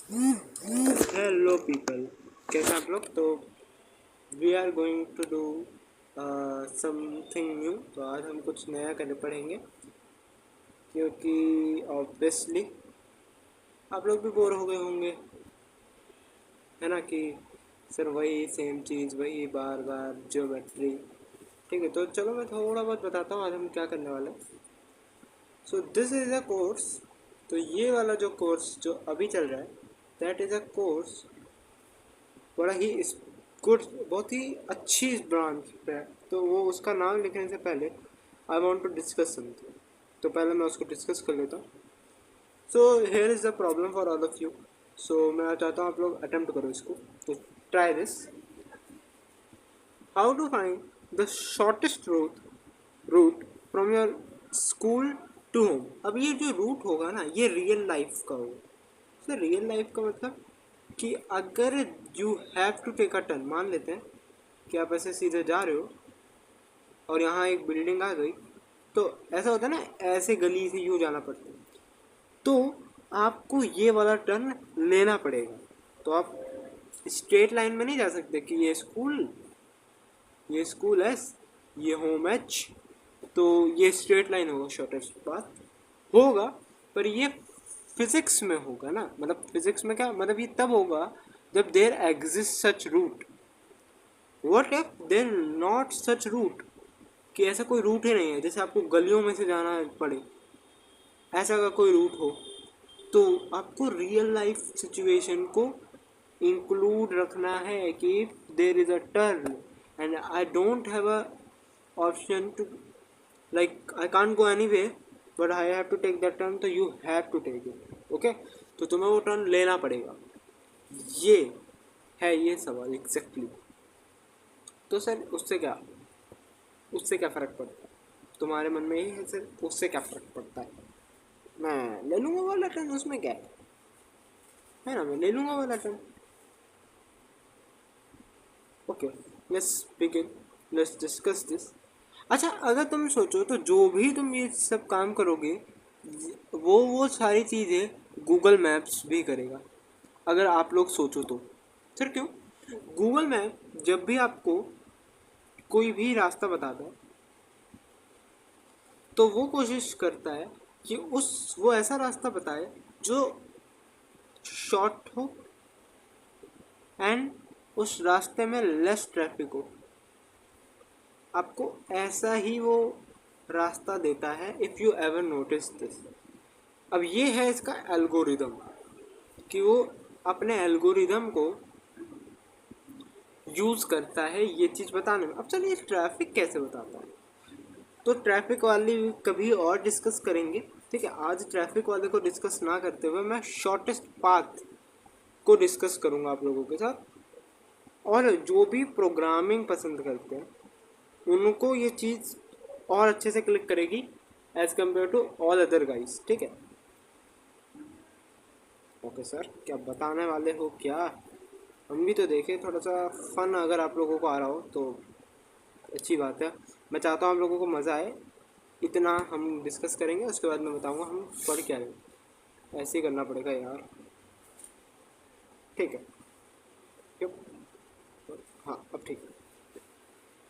Hello people, कैसे आप लोग। तो we are going to do something new. तो आज हम कुछ नया करने पड़ेंगे, क्योंकि ऑब्वियसली आप लोग भी बोर हो गए होंगे, है ना, कि सर वही सेम चीज़, वही बार बार ज्योमेट्री। ठीक है, तो चलो मैं थोड़ा बहुत बताता हूँ आज हम क्या करने वाले हैं। So this is a course. तो ये वाला जो कोर्स जो अभी चल रहा है, दैट इज़ अ कोर्स बड़ा ही गुड, बहुत ही अच्छी ब्रांच है। तो वो उसका नाम लिखने से पहले I want to discuss something. तो पहले मैं उसको डिस्कस कर लेता हूँ। So here is the problem for all of you. So मैं चाहता हूँ आप लोग अटेम्प्ट करो इसको। तो try this. How to find the shortest route from your school to home. अब ये जो रूट होगा ना, ये रियल लाइफ का होगा। सर रियल लाइफ का मतलब कि अगर you have to take a turn, मान लेते हैं कि आप ऐसे सीधे जा रहे हो और यहाँ एक बिल्डिंग आ गई, तो ऐसा होता है ना, ऐसे गली से यूँ जाना पड़ता है, तो आपको ये वाला टर्न लेना पड़ेगा। तो आप स्ट्रेट लाइन में नहीं जा सकते कि ये स्कूल एस, ये होम एच। तो ये स्ट्रेट लाइन होगा, शॉर्टेस्ट पाथ होगा। पर ये फिजिक्स में होगा ना, मतलब फिजिक्स में क्या मतलब, ये तब होगा जब there exist such route. What if there not such route, कि ऐसा कोई रूट ही नहीं है, जैसे आपको गलियों में से जाना पड़े, ऐसा का कोई रूट हो, तो आपको रियल लाइफ सिचुएशन को इंक्लूड रखना है कि there is a turn and I don't have a option to, like I can't go any way, but I have to take that turn, तो you have to take it. Okay, तो तुम्हें वो turn लेना पड़ेगा। ये है ये सवाल एग्जैक्टली। तो सर उससे क्या फ़र्क पड़ता है, तुम्हारे मन में ये है सर, उससे क्या फ़र्क पड़ता है। मैं ले लूँगा वाला टर्न, उसमें क्या है ना, मैं ले लूँगा वाला turn. Okay, let's begin, let's discuss this. अच्छा, अगर तुम सोचो तो जो भी तुम ये सब काम करोगे, वो सारी चीज़ें गूगल मैप्स भी करेगा, अगर आप लोग सोचो तो। सर क्यों? गूगल मैप जब भी आपको कोई भी रास्ता बताता है, तो वो कोशिश करता है कि वो ऐसा रास्ता बताए जो शॉर्ट हो एंड उस रास्ते में लेस ट्रैफिक हो। आपको ऐसा ही वो रास्ता देता है, if you ever notice this. अब ये है इसका एल्गोरिदम, कि वो अपने एल्गोरिदम को यूज़ करता है ये चीज़ बताने में। अब चलिए ट्रैफिक कैसे बताता है, तो ट्रैफिक वाली कभी और डिस्कस करेंगे। ठीक है, आज ट्रैफिक वाले को डिस्कस ना करते हुए मैं शॉर्टेस्ट पाथ को डिस्कस करूँगा आप लोगों के साथ। और जो भी प्रोग्रामिंग पसंद करते हैं उनको ये चीज़ और अच्छे से क्लिक करेगी as compare to all other guys. ठीक है, ओके सर, क्या बताने वाले हो क्या। हम भी तो देखें थोड़ा सा फन, अगर आप लोगों को आ रहा हो तो अच्छी बात है। मैं चाहता हूँ आप लोगों को मज़ा आए। इतना हम डिस्कस करेंगे, उसके बाद मैं बताऊँगा हम पढ़ क्या रहे हैं। ऐसे ही करना पड़ेगा यार। ठीक है, क्यों? हाँ अब ठीक है।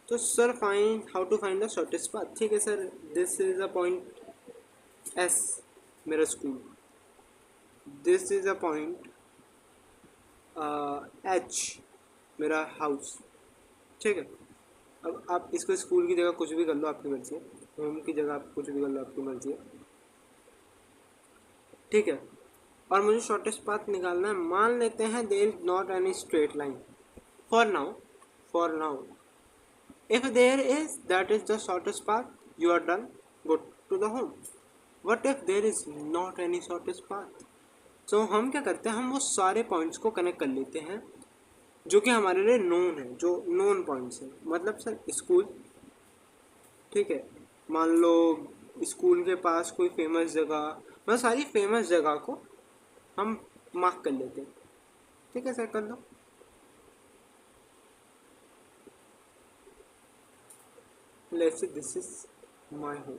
तो sir find how to find the shortest path. ठीक है sir, this is a point S, मेरा school. This is a point H, मेरा हाउस। ठीक है, अब आप इसको स्कूल की जगह कुछ भी कर लो, आपकी मर्ज़ी है। होम की जगह आप कुछ भी कर लो, आपकी मर्ज़ी है। ठीक है, और मुझे शॉर्टेस्ट पाथ निकालना है। मान लेते हैं there is not any straight line for now if there is, that is the shortest path, you are done, go to the home. What if there is not any shortest path, तो हम क्या करते हैं, हम वो सारे points को connect कर लेते हैं जो कि हमारे लिए नोन है, जो नोन पॉइंट्स हैं। मतलब सर स्कूल, ठीक है, मान लो स्कूल के पास कोई फेमस जगह, मतलब सारी फेमस जगह को हम मार्क कर लेते हैं। ठीक है सर, कर लो। Let's say this is my home,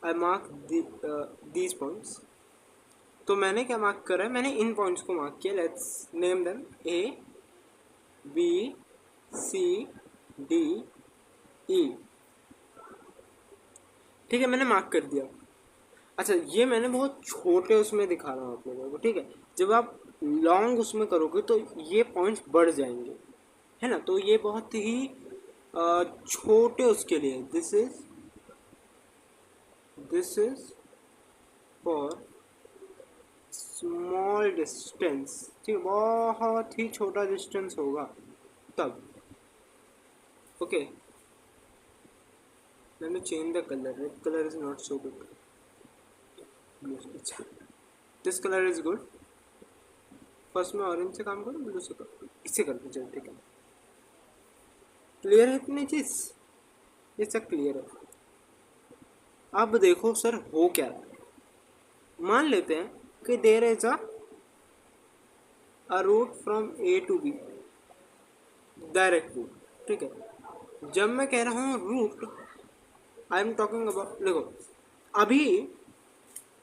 I mark these points. तो मैंने क्या मार्क करा है, मैंने इन पॉइंट्स को मार्क किया. Let's name them A B C D E. ठीक है, मैंने मार्क कर दिया. अच्छा, ये मैंने बहुत छोटे उसमें दिखा रहा हूँ आप लोगों को. ठीक है, जब आप लॉन्ग उसमें करोगे तो ये पॉइंट्स बढ़ जाएंगे, है ना. तो ये बहुत ही छोटे उसके लिए. This is for small distance. ठीक है, बहुत ही छोटा डिस्टेंस होगा तब. Okay, let me change the color. Red color is not so good. This color is good. First में ऑरेंज से काम करो, ब्लू से करो, इससे करते चलो. ठीक है, क्लियर है इतनी चीज, ये सब क्लियर है. अब देखो सर हो क्या रहा है. मान लेते हैं कि there is a route from A to B, direct route. ठीक है, जब मैं कह रहा हूँ route, I am talking about, देखो अभी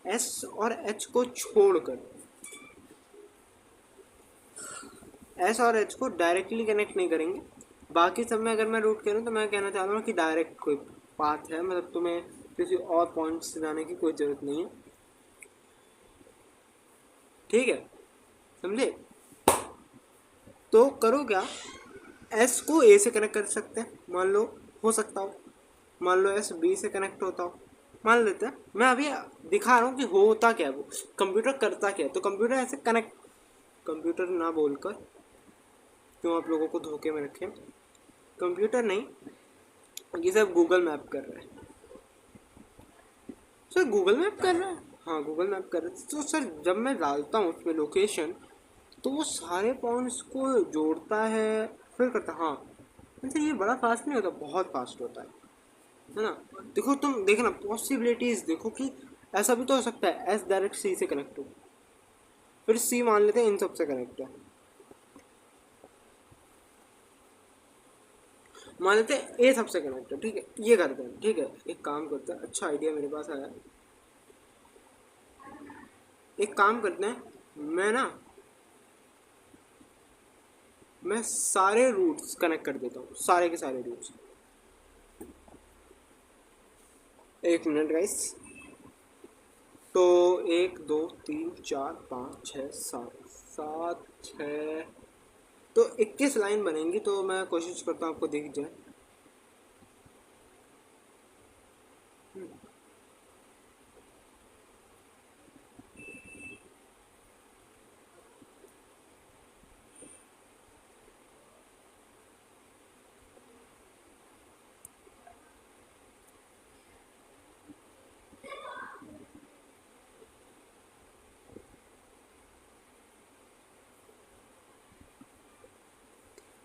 एस और एच को छोड़कर, एस और एच को डायरेक्टली कनेक्ट नहीं करेंगे. बाकी सब में अगर मैं रूट करूँ तो मैं कहना चाह रहा हूँ कि डायरेक्ट कोई पाथ है, मतलब तुम्हें किसी और पॉइंट से जाने की कोई ज़रूरत नहीं है. ठीक है, समझे. तो करो क्या, एस को ए से कनेक्ट कर सकते हैं, मान लो, हो सकता हो. मान लो एस बी से कनेक्ट होता हो, मान लेते हैं. मैं अभी दिखा रहा हूँ कि होता क्या, वो कंप्यूटर करता क्या है. तो कंप्यूटर ऐसे कनेक्ट, कंप्यूटर ना बोलकर क्यों आप लोगों को धोखे में रखें. कंप्यूटर नहीं, ये सब गूगल मैप कर रहा है. सर गूगल मैप कर रहा है, हाँ गूगल मैप कर रहा है. तो सर जब मैं डालता हूँ उसमें लोकेशन, तो वो सारे पॉइंट्स को जोड़ता है, फिर करता. हाँ सर, ये बड़ा फास्ट नहीं होता, बहुत फास्ट होता है ना. देखो तुम देखना पॉसिबिलिटीज, देखो कि ऐसा भी तो हो सकता है एस डायरेक्ट सी से कनेक्ट हो, फिर सी मान लेते हैं इन सब से कनेक्ट है, मान लेते हैं ए सबसे कनेक्ट है. ठीक है, ये करते हैं. ठीक है, एक काम करते हैं, अच्छा आइडिया मेरे पास आया. एक काम करते हैं, मैं सारे रूट्स कनेक्ट कर देता हूँ, सारे के सारे रूट्स. एक मिनट गाइस. तो 1 2 3 4 5 6 7 6, तो 21 लाइन बनेंगी. तो मैं कोशिश करता हूँ आपको दिख जाए.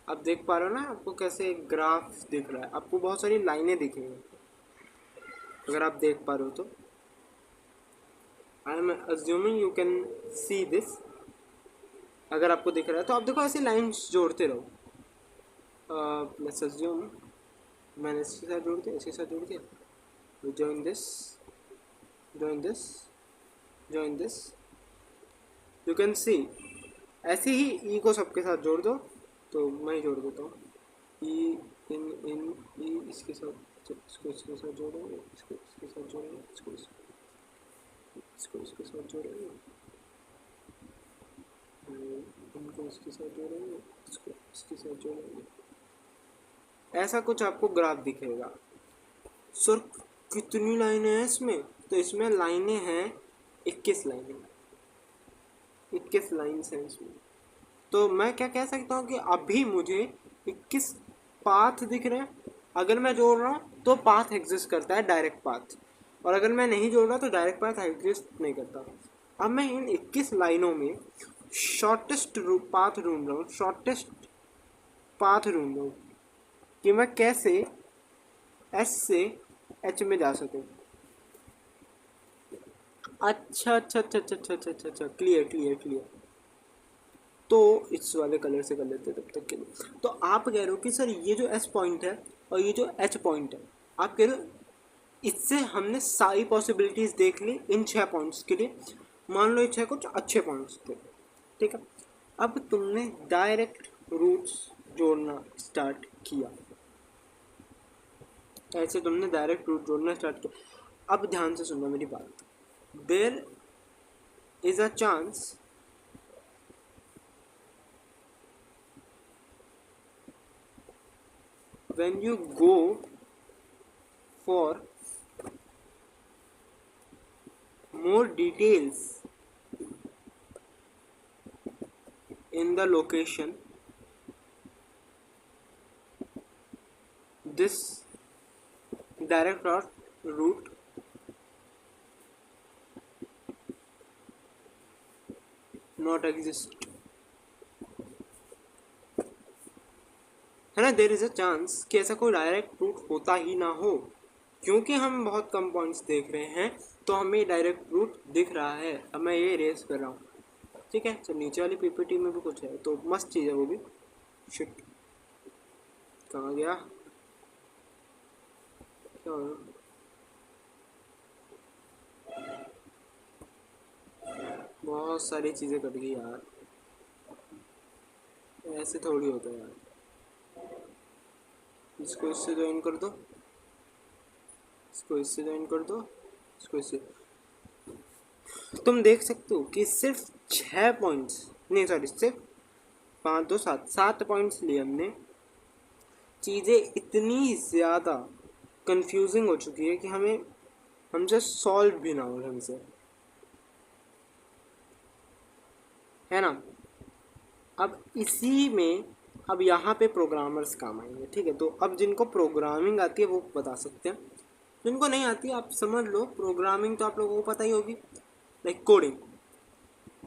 आप देख पा रहे हो ना, आपको कैसे ग्राफ दिख रहा है, आपको बहुत सारी लाइनें दिखेंगी अगर आप देख पा रहे हो तो. I am assuming you can see this. अगर आपको दिख रहा है तो आप देखो ऐसे लाइन्स जोड़ते रहो. लेट्स अज्यूम मैंने इसके साथ जोड़ दिया, इसके साथ जोड़ दिया. Join this, join this, join this. You can see ऐसे ही ई को सबके साथ जोड़ दो. तो मैं ही जोड़ देता हूँ. ई इन इन ई इसके साथ, इसको इसके साथ जोड़ेंगे, इसको इसके साथ जोड़ेंगे, इसको इसके साथ जोड़ेंगे, इनको इसके साथ जोड़ेंगे, इसको इसके साथ जोड़ेंगे. ऐसा कुछ आपको ग्राफ दिखेगा. सर कितनी लाइनें हैं इसमें? तो इसमें लाइनें हैं 21 लाइनें, 21 लाइन्स हैं इसमें. तो मैं क्या कह सकता हूँ कि अभी मुझे 21 पाथ दिख रहे हैं. अगर मैं जोड़ रहा हूँ तो पाथ एग्जिस्ट करता है, डायरेक्ट पाथ. और अगर मैं नहीं जोड़ रहा तो डायरेक्ट पाथ एग्जिस्ट नहीं करता. अब मैं इन 21 लाइनों में शॉर्टेस्ट पाथ ढूंढ रहा हूँ, शॉर्टेस्ट पाथ ढूंढ रहा हूँ कि मैं कैसे एस से एच में जा सकूँ. अच्छा अच्छा अच्छा अच्छा अच्छा अच्छा अच्छा अच्छा, क्लियर क्लियर क्लियर. तो इस वाले कलर से कर लेते हैं तब तक के लिए. तो आप कह रहे हो कि सर ये जो एस पॉइंट है और ये जो एच पॉइंट है, आप कह रहे हो इससे हमने सारी पॉसिबिलिटीज़ देख ली इन 6 पॉइंट्स के लिए. मान लो ये 6 कुछ अच्छे पॉइंट्स थे, ठीक है। अब तुमने डायरेक्ट रूट्स जोड़ना स्टार्ट किया, ऐसे तुमने डायरेक्ट रूट जोड़ना स्टार्ट किया। अब ध्यान से सुनना मेरी बात। There is a chance when you go for more details in the location, this direct route not exist, है ना। देर इज़ अ चांस कि ऐसा कोई डायरेक्ट रूट होता ही ना हो, क्योंकि हम बहुत कम पॉइंट्स देख रहे हैं तो हमें डायरेक्ट रूट दिख रहा है। अब मैं ये रेस कर रहा हूँ, ठीक है। तो नीचे वाली पीपीटी में भी कुछ है, तो मस्त चीज़ है वो भी। शिट, कहाँ गया, क्या हो रहा? बहुत सारी चीज़ें कट गई यार, ऐसे थोड़ी होता है यार। इसको इससे ज्वाइन कर दो, इसको इससे ज्वाइन कर दो, इसको इससे। तुम देख सकते हो कि सिर्फ 6 पॉइंट्स, नहीं सॉरी, सिर्फ 5 2 7 7 पॉइंट्स लिए हमने। चीज़ें इतनी ज़्यादा कंफ्यूजिंग हो चुकी है कि हमसे सॉल्व भी ना हो ढंग से, है ना। अब इसी में अब यहाँ पे प्रोग्रामर्स काम आएंगे, ठीक है। तो अब जिनको प्रोग्रामिंग आती है वो बता सकते हैं, जिनको नहीं आती आप समझ लो, प्रोग्रामिंग तो आप लोगों को पता ही होगी, लाइक कोडिंग।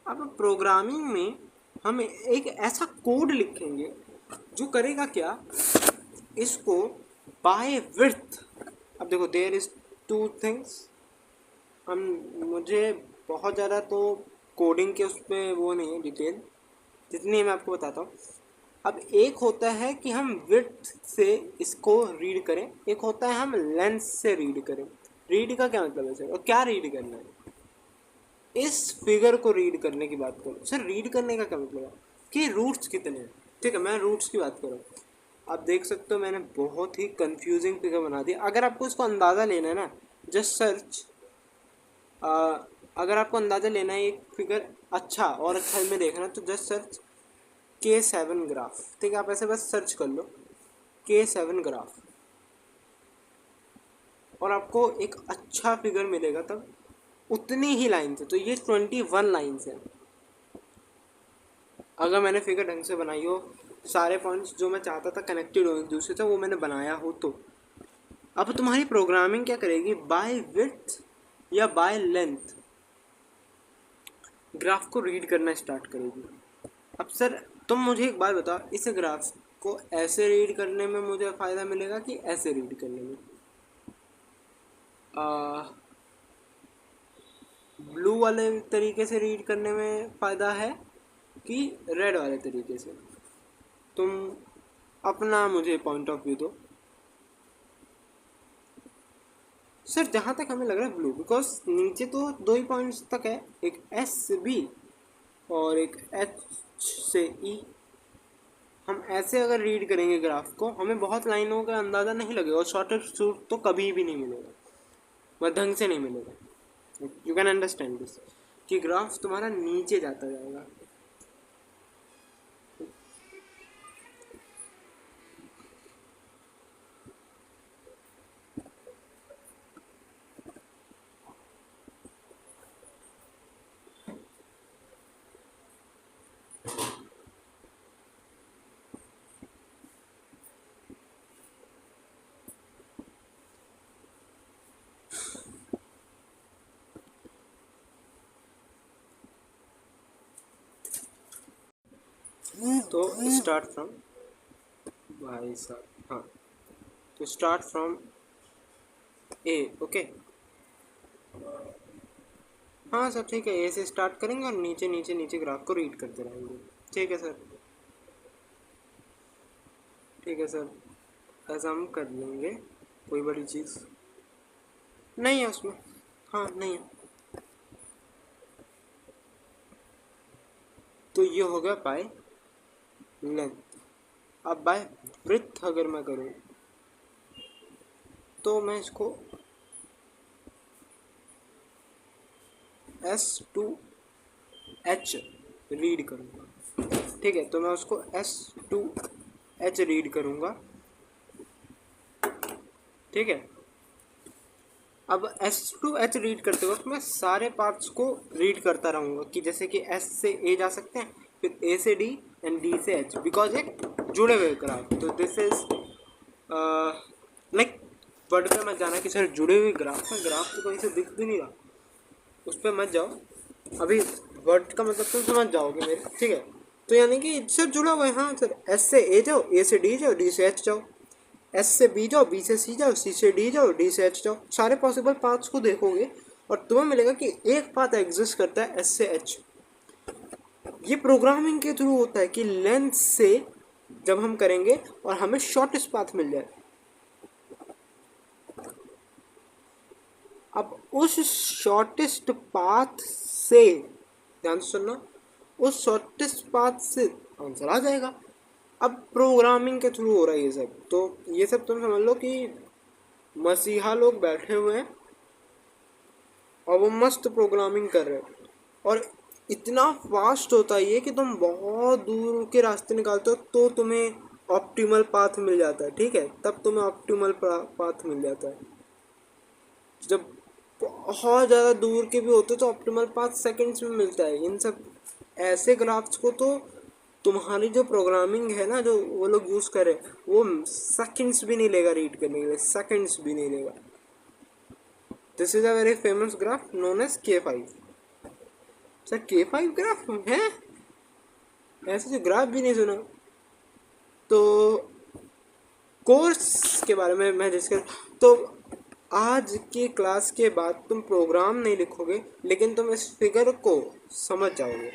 अब प्रोग्रामिंग में हम एक ऐसा कोड लिखेंगे जो करेगा क्या, इसको बाय विड्थ। अब देखो, देयर इज टू थिंग्स। हम मुझे बहुत ज़्यादा तो कोडिंग के उस पर वो नहीं है डिटेल, जितनी मैं आपको बताता हूँ। अब एक होता है कि हम विड्थ से इसको रीड करें, एक होता है हम लेंथ से रीड करें। रीड का क्या मतलब है सर, और क्या रीड करना है? इस फिगर को रीड करने की बात करो सर। रीड करने का क्या मतलब है कि रूट्स कितने हैं, ठीक है। मैं रूट्स की बात करूँ, आप देख सकते हो मैंने बहुत ही कंफ्यूजिंग फिगर बना दी। अगर आपको इसको अंदाज़ा लेना है ना, जस्ट सर्च, अगर आपको अंदाज़ा लेना है एक फिगर अच्छा और अच्छा में देखना है, तो जस्ट सर्च K7 ग्राफ, ठीक है। आप ऐसे बस सर्च कर लो K7 ग्राफ और आपको एक अच्छा फिगर मिलेगा तब। उतनी ही लाइन से, तो ये 21 लाइन्स हैं। अगर मैंने फिगर ढंग से बनाई हो, सारे पॉइंट्स जो मैं चाहता था कनेक्टेड हो एक दूसरे से, वो मैंने बनाया हो, तो अब तुम्हारी प्रोग्रामिंग क्या करेगी, बाय विड्थ या बाय लेंथ ग्राफ को रीड करना स्टार्ट करेगी। अब सर तुम मुझे एक बात बताओ, इस ग्राफ को ऐसे रीड करने में मुझे फ़ायदा मिलेगा कि ऐसे रीड करने में? ब्लू वाले तरीके से रीड करने में फ़ायदा है कि रेड वाले तरीके से? तुम अपना मुझे पॉइंट ऑफ व्यू दो सर। जहाँ तक हमें लग रहा है ब्लू, बिकॉज नीचे तो 2 ही पॉइंट्स तक है, एक एस से बी और एक एच से ई। हम ऐसे अगर रीड करेंगे ग्राफ को, हमें बहुत लाइनों का अंदाज़ा नहीं लगेगा, और शॉर्टेस्ट रूट तो कभी भी नहीं मिलेगा, वह ढंग से नहीं मिलेगा। यू कैन अंडरस्टैंड दिस कि ग्राफ तुम्हारा नीचे जाता जाएगा। तो स्टार्ट फ्रॉम, भाई साहब, हाँ, तो स्टार्ट फ्रॉम ए, ओके। हाँ सर ठीक है, ए से स्टार्ट करेंगे और नीचे नीचे नीचे ग्राफ को रीड करते रहेंगे, ठीक है सर। ठीक है सर, ऐसा हम कर लेंगे, कोई बड़ी चीज़ नहीं है उसमें। हाँ नहीं है। तो ये हो गया बाय लेंथ। अब बाय ब्रेथ अगर मैं करूँ तो मैं इसको S2H रीड करूँगा। ठीक है, तो मैं उसको S2H रीड करूँगा। ठीक है, अब S2H रीड करते वक्त मैं सारे पार्ट्स को रीड करता रहूँगा कि जैसे कि S से A जा सकते हैं, फिर A से D एंड D से H, बिकॉज एक जुड़े हुए ग्राफ। तो दिस इज लाइक वर्ड पे मत जाना कि सर जुड़े हुए ग्राफ है, ग्राफ तो कहीं से दिख भी नहीं रहा, उस पर मत जाओ। अभी वर्ड का मतलब तुम समझ जाओगे मेरे। ठीक है, तो यानी कि सर जुड़ा हुआ है। हाँ सर, S से A जाओ, A से D जाओ, D से H जाओ, S से B जाओ, B से C जाओ, C से D जाओ, D से H जाओ। सारे पॉसिबल पाथ्स को देखोगे और तुम्हें मिलेगा कि एक पाथ एग्जिस्ट करता है S से H। ये प्रोग्रामिंग के थ्रू होता है कि लेंथ से जब हम करेंगे और हमें शॉर्टेस्ट पाथ मिल जाए। अब उस शॉर्टेस्ट पाथ से, ध्यान से सुनना, उस शॉर्टेस्ट पाथ से आंसर आ जाएगा। अब प्रोग्रामिंग के थ्रू हो रहा है ये सब। तो ये सब तुम समझ लो कि मसीहा लोग बैठे हुए हैं और वो मस्त प्रोग्रामिंग कर रहे हैं, और इतना फास्ट होता है ये कि तुम बहुत दूर के रास्ते निकालते हो तो तुम्हें ऑप्टिमल पाथ मिल जाता है। ठीक है, तब तुम्हें ऑप्टिमल पाथ मिल जाता है। जब बहुत ज़्यादा दूर के भी होते तो ऑप्टिमल पाथ सेकंड्स में मिलता है। इन सब ऐसे ग्राफ्स को तो तुम्हारी जो प्रोग्रामिंग है ना, जो वो लोग यूज़ करें, वो सेकंड्स भी नहीं लेगा रीड करने के लिए, सेकंड्स भी नहीं लेगा। This is a very famous graph known as K5। Sir K5 graph है? ऐसे जो ग्राफ भी नहीं सुना। तो कोर्स के बारे में मैं डिस्कस, तो आज की क्लास के बाद तुम प्रोग्राम नहीं लिखोगे लेकिन तुम इस फिगर को समझ जाओगे।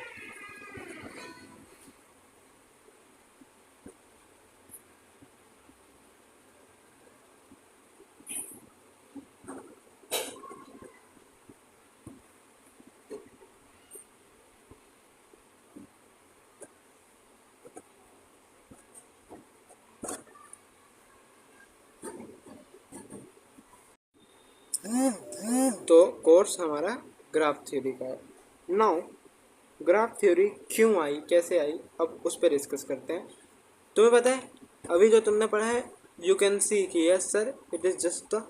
तो कोर्स हमारा ग्राफ थ्योरी का है। नाउ ग्राफ थ्योरी क्यों आई, कैसे आई, अब उस पर डिस्कस करते हैं। तुम्हें पता है अभी जो तुमने पढ़ा है, यू कैन सी कि yes sir it is just the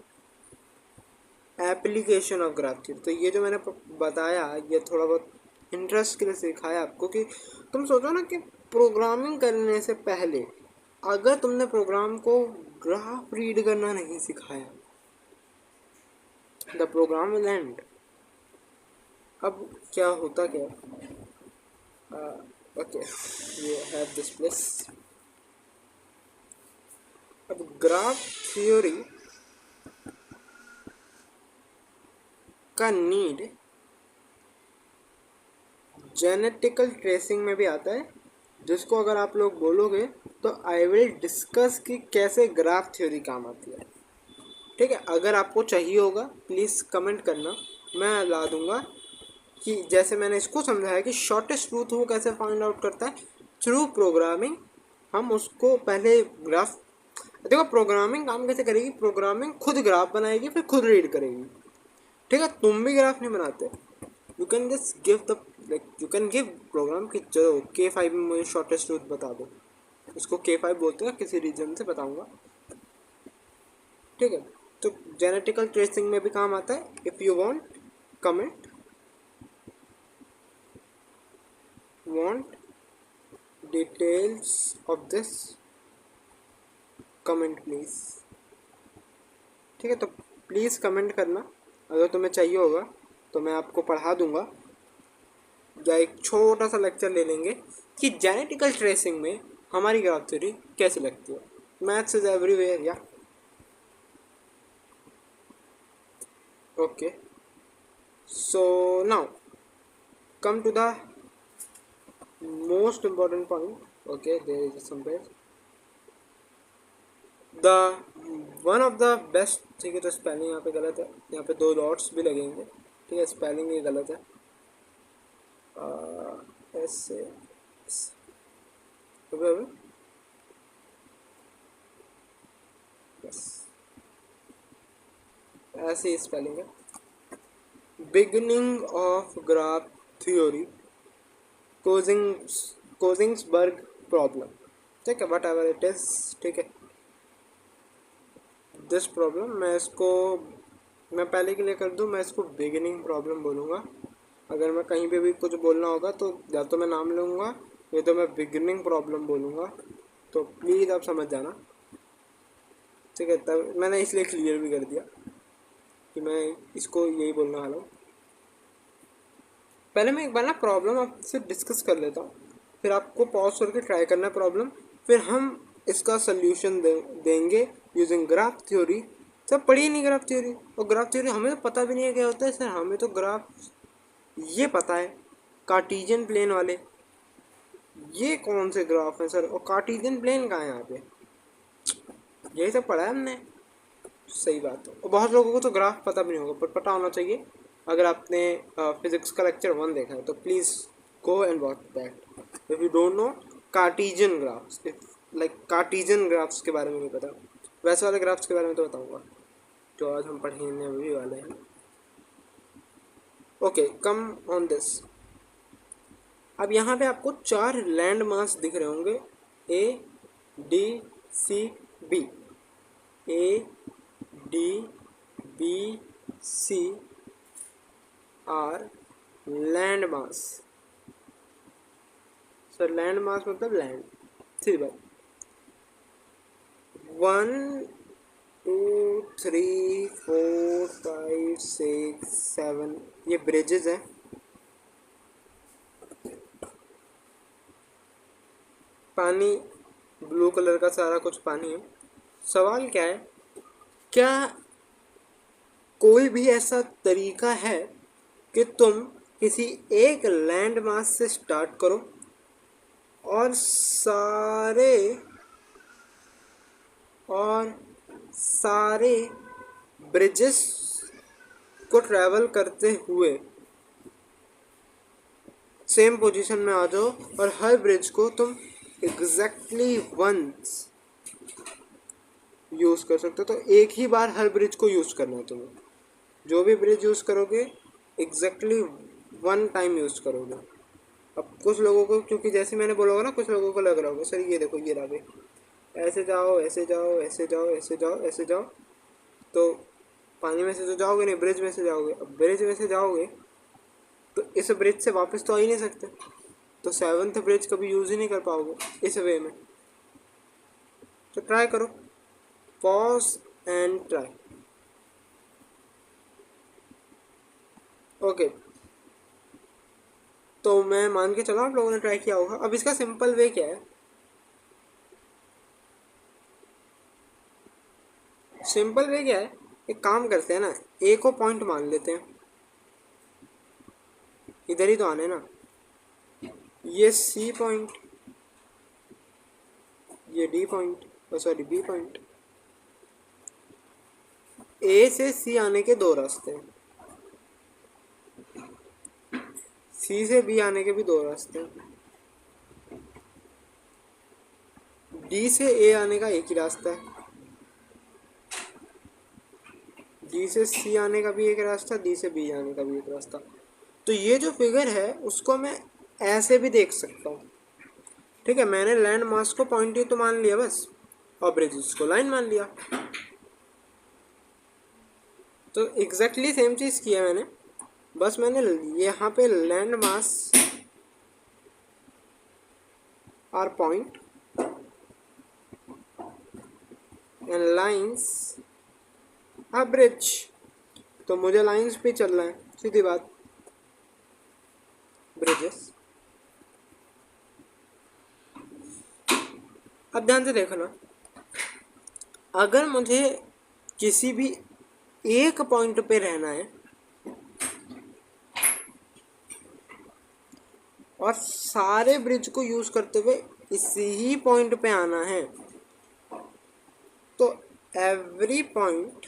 application of graph theory. तो ये जो मैंने बताया ये थोड़ा बहुत इंटरेस्ट के लिए सिखाया आपको कि तुम सोचो ना कि प्रोग्रामिंग करने से पहले अगर तुमने प्रोग्राम को ग्राफ रीड करना नहीं सिखाया, द प्रोग्राम विल एंड। अब क्या होता क्या, okay you have this place. अब ग्राफ थ्योरी का नीड जेनेटिकल ट्रेसिंग में भी आता है, जिसको अगर आप लोग बोलोगे तो आई विल डिस्कस कि कैसे ग्राफ थ्योरी काम आती है। ठीक है, अगर आपको चाहिए होगा प्लीज़ कमेंट करना, मैं ला दूंगा कि जैसे मैंने इसको समझाया कि शॉर्टेस्ट रूट वो कैसे फाइंड आउट करता है थ्रू प्रोग्रामिंग। हम उसको पहले ग्राफ, देखो प्रोग्रामिंग काम कैसे करेगी, प्रोग्रामिंग खुद ग्राफ बनाएगी फिर खुद रीड करेगी। ठीक है, तुम भी ग्राफ नहीं बनाते, you can just give the like you can give program कि चलो K5 में मुझे शॉर्टेस्ट रूट बता दो, उसको K5 बोलते हैं, किसी रीजन से बताऊंगा। ठीक है, तो जेनेटिकल ट्रेसिंग में भी काम आता है। If you want comment, want details of this, comment please. ठीक है, तो प्लीज़ कमेंट करना अगर तुम्हें चाहिए होगा, तो मैं आपको पढ़ा दूंगा या एक छोटा सा लेक्चर ले लेंगे कि जेनेटिकल ट्रेसिंग में हमारी ग्राफ थ्योरी कैसे लगती है। मैथ्स इज एवरीवेयर या okay. So now come to the most important point. Okay, there is some page the one of the best. ठीक है, तो स्पेलिंग यहाँ पे गलत है, यहाँ पे 2 डॉट्स भी लगेंगे। ठीक है, स्पेलिंग ये गलत है, ऐसे बस ऐसे ही स्पेलिंग है। Beginning of graph theory, Konigsberg problem, ठीक है, वट एवर इट इज, ठीक है। दिस प्रॉब्लम मैं पहले के लिए कर दूं, मैं इसको बिगिनिंग प्रॉब्लम बोलूँगा। अगर मैं कहीं पे भी कुछ बोलना होगा तो या तो मैं नाम लूँगा या तो मैं बिगिनिंग प्रॉब्लम बोलूँगा, तो प्लीज़ आप समझ जाना, ठीक है। तब मैंने इसलिए क्लियर भी कर दिया कि मैं इसको यही बोलने वाला हूँ। पहले मैं एक बार ना प्रॉब्लम आपसे डिस्कस कर लेता हूँ, फिर आपको पॉज करके ट्राई करना है प्रॉब्लम, फिर हम इसका सोल्यूशन देंगे यूजिंग ग्राफ थ्योरी। सब पढ़िए नहीं ग्राफ थ्योरी, और ग्राफ थ्योरी हमें तो पता भी नहीं है क्या होता है सर। हमें तो ग्राफ ये पता है, कार्टीजियन प्लेन वाले। ये कौन से ग्राफ हैं सर, और कार्टीजियन प्लेन कहाँ है यहाँ पे, यही सब पढ़ा है हमने। सही बात है, और बहुत लोगों को तो ग्राफ पता भी नहीं होगा, पर पता होना चाहिए। अगर आपने फिजिक्स का लेक्चर 1 देखा है तो please go and watch that if you don't know Cartesian graphs, if like Cartesian graphs के बारे में नहीं पता, वैसे वाले ग्राफ्स के बारे में तो बताऊंगा जो आज हम पढ़ने भी वाले हैं। Okay, come on this. अब यहाँ पे आपको 4 लैंड मास दिख रहे होंगे, A D C B, A D B C are land mass. Sir land mass मतलब लैंड, सीधी बात। 1 2 3 4 5 6 7 ये ब्रिजेज हैं। पानी ब्लू कलर का सारा कुछ पानी है। सवाल क्या है, क्या कोई भी ऐसा तरीका है कि तुम किसी एक लैंड मास से स्टार्ट करो और सारे ब्रिजेस को ट्रैवल करते हुए सेम पोजीशन में आ जाओ और हर ब्रिज को तुम एग्जैक्टली वंस यूज़ कर सकते हो। तो एक ही बार हर ब्रिज को यूज़ करना है तुम्हें। जो भी ब्रिज यूज़ करोगे एग्जैक्टली 1 टाइम यूज़ करोगे। अब कुछ लोगों को, क्योंकि जैसे मैंने बोला होगा ना, कुछ लोगों को लग रहा होगा सर ये देखो ये रहा, ऐसे जाओ ऐसे जाओ ऐसे जाओ ऐसे जाओ ऐसे जाओ, तो पानी में से तो जाओगे नहीं, ब्रिज में से जाओगे। अब ब्रिज में से जाओगे तो इस ब्रिज से वापस तो आ ही नहीं सकते, तो 7th ब्रिज कभी यूज़ ही नहीं कर पाओगे इस वे में। तो ट्राई करो, पॉज एंड ट्राई। ओके, तो मैं मान के चला आप लोगों ने ट्राई किया होगा। अब इसका सिंपल वे क्या है, सिंपल वे क्या है, एक काम करते हैं ना, ए को पॉइंट मान लेते हैं, इधर ही तो आने ना, ये सी पॉइंट, ये D point, sorry B point. A से सी आने के 2 रास्ते हैं, सी से बी आने के भी 2 रास्ते हैं, डी से ए आने का एक ही रास्ता है, डी से सी आने का भी एक रास्ता, डी से बी आने का भी एक रास्ता। तो ये जो फिगर है उसको मैं ऐसे भी देख सकता हूँ, ठीक है। मैंने लैंड मास को पॉइंट ही तो मान लिया बस, और ब्रिजेस को लाइन मान लिया। तो एग्जैक्टली सेम चीज़ किया मैंने, बस मैंने यहाँ पे land mass are point and lines are bridge, तो मुझे लाइंस पे चलना है, सीधी बात, ब्रिजेस। अब ध्यान से देखो ना, अगर मुझे किसी भी एक पॉइंट पे रहना है और सारे ब्रिज को यूज करते हुए इसी ही पॉइंट पे आना है, तो एवरी पॉइंट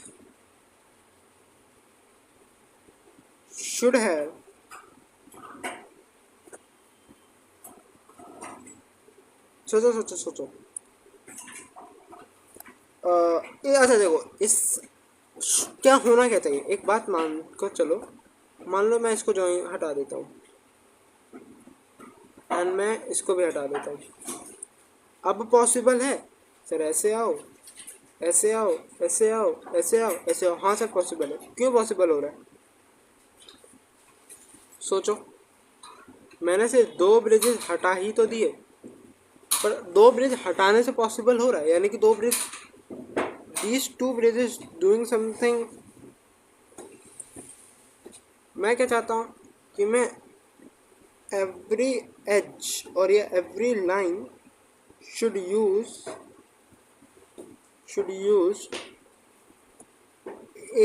शुड हैव सोचो सोचो सोचो। ये अच्छा देखो, इस क्या होना क्या चाहिए, एक बात मान को चलो, मान लो मैं इसको जो हटा देता हूँ एंड मैं इसको भी हटा देता हूँ। अब पॉसिबल है सर, ऐसे आओ, ऐसे आओ, ऐसे आओ, ऐसे आओ, ऐसे आओ, हाँ सर पॉसिबल है। क्यों पॉसिबल हो रहा है, सोचो। मैंने से दो ब्रिजेस हटा ही तो दिए, पर दो ब्रिज हटाने से पॉसिबल हो रहा है, यानी कि दो bridge, these two bridges doing something। मैं क्या चाहता हूँ कि मैं एवरी एज और या every line should use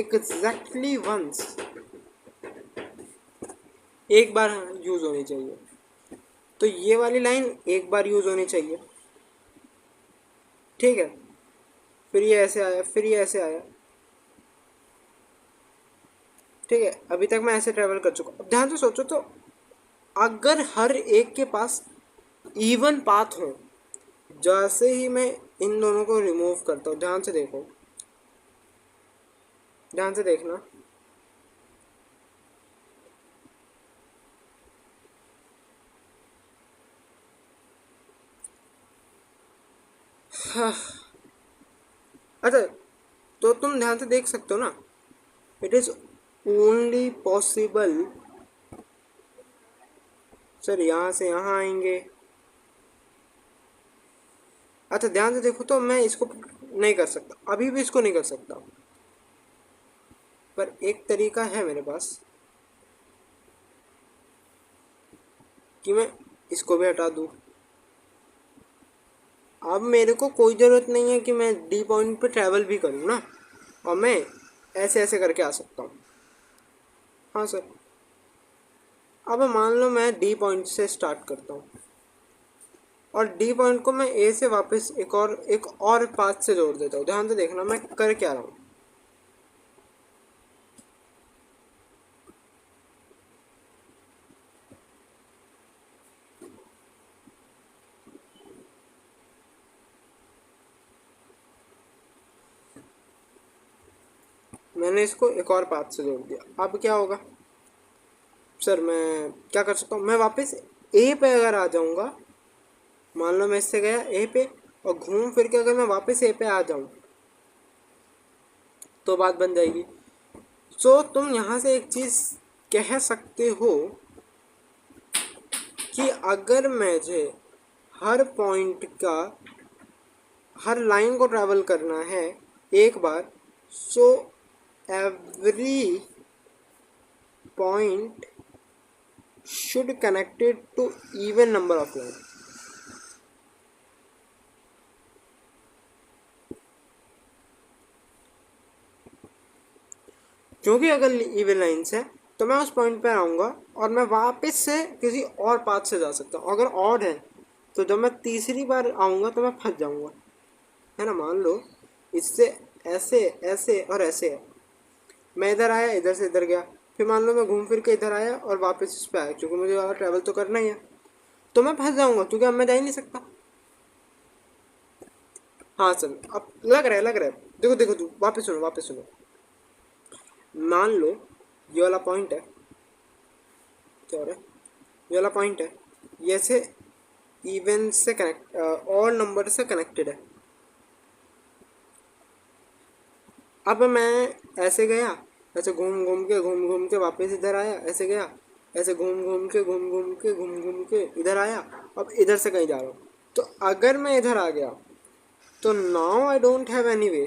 exactly once, एक बार यूज होनी चाहिए। तो ये वाली लाइन एक बार यूज होनी चाहिए, ठीक है। फिर ये ऐसे आया, फिर ये ऐसे आया, ठीक है। अभी तक मैं ऐसे ट्रेवल कर चुका। अब ध्यान से सोचो तो, अगर हर एक के पास इवन पाथ हो, जैसे ही मैं इन दोनों को रिमूव करता हूँ, ध्यान से देखो, ध्यान से देखना, हाँ। अच्छा, तो तुम ध्यान से देख सकते हो ना, it is only possible. Sir यहाँ से यहाँ आएंगे। अच्छा ध्यान से देखो तो, मैं इसको नहीं कर सकता, अभी भी इसको नहीं कर सकता, पर एक तरीका है मेरे पास कि मैं इसको भी हटा दूँ। अब मेरे को कोई ज़रूरत नहीं है कि मैं डी पॉइंट पे ट्रैवल भी करूँ ना, और मैं ऐसे ऐसे करके आ सकता हूँ। हाँ सर। अब मान लो मैं डी पॉइंट से स्टार्ट करता हूँ, और डी पॉइंट को मैं ए से वापस एक और पाथ से जोड़ देता हूँ। ध्यान से देखना मैं कर क्या रहा हूँ। मैंने इसको एक और पाथ से जोड़ दिया। अब क्या होगा सर, मैं क्या कर सकता हूँ, मैं वापस ए पे अगर आ जाऊँगा, मान लो मैं इससे गया ए पे, और घूम फिर के अगर मैं वापस ए पे आ जाऊँ तो बात बन जाएगी। सो तुम यहाँ से एक चीज़ कह सकते हो कि अगर मुझे हर पॉइंट का, हर लाइन को ट्रैवल करना है एक बार, so every point should connected to even number of line. क्योंकि अगर इवन लाइन्स है तो मैं उस पॉइंट पर आऊँगा और मैं वापस से किसी और पाथ से जा सकता हूँ। अगर ऑड है तो जब मैं तीसरी बार आऊँगा तो मैं फंस जाऊँगा, है ना। मान लो इससे ऐसे ऐसे और ऐसे है, मैं इधर आया, इधर से इधर गया, फिर मान लो मैं घूम फिर के इधर आया और वापस इस पर आया, क्योंकि मुझे ज़्यादा ट्रैवल तो करना ही है, तो मैं फंस जाऊँगा, क्योंकि अब मैं जा ही नहीं सकता। हाँ सर, अब लग रहा है। देखो देखो, तू वापस सुनो, वापस सुनो। मान लो ये वाला पॉइंट है, क्या हो रहा है, ये वाला पॉइंट है, ये से इवन से कनेक्ट, और नंबर से कनेक्टेड है। अब मैं ऐसे गया, ऐसे घूम घूम के वापस इधर आया, ऐसे गया, ऐसे घूम घूम के इधर आया, अब इधर से कहीं जा रहा हूँ। तो अगर मैं इधर आ गया तो now I don't have any way.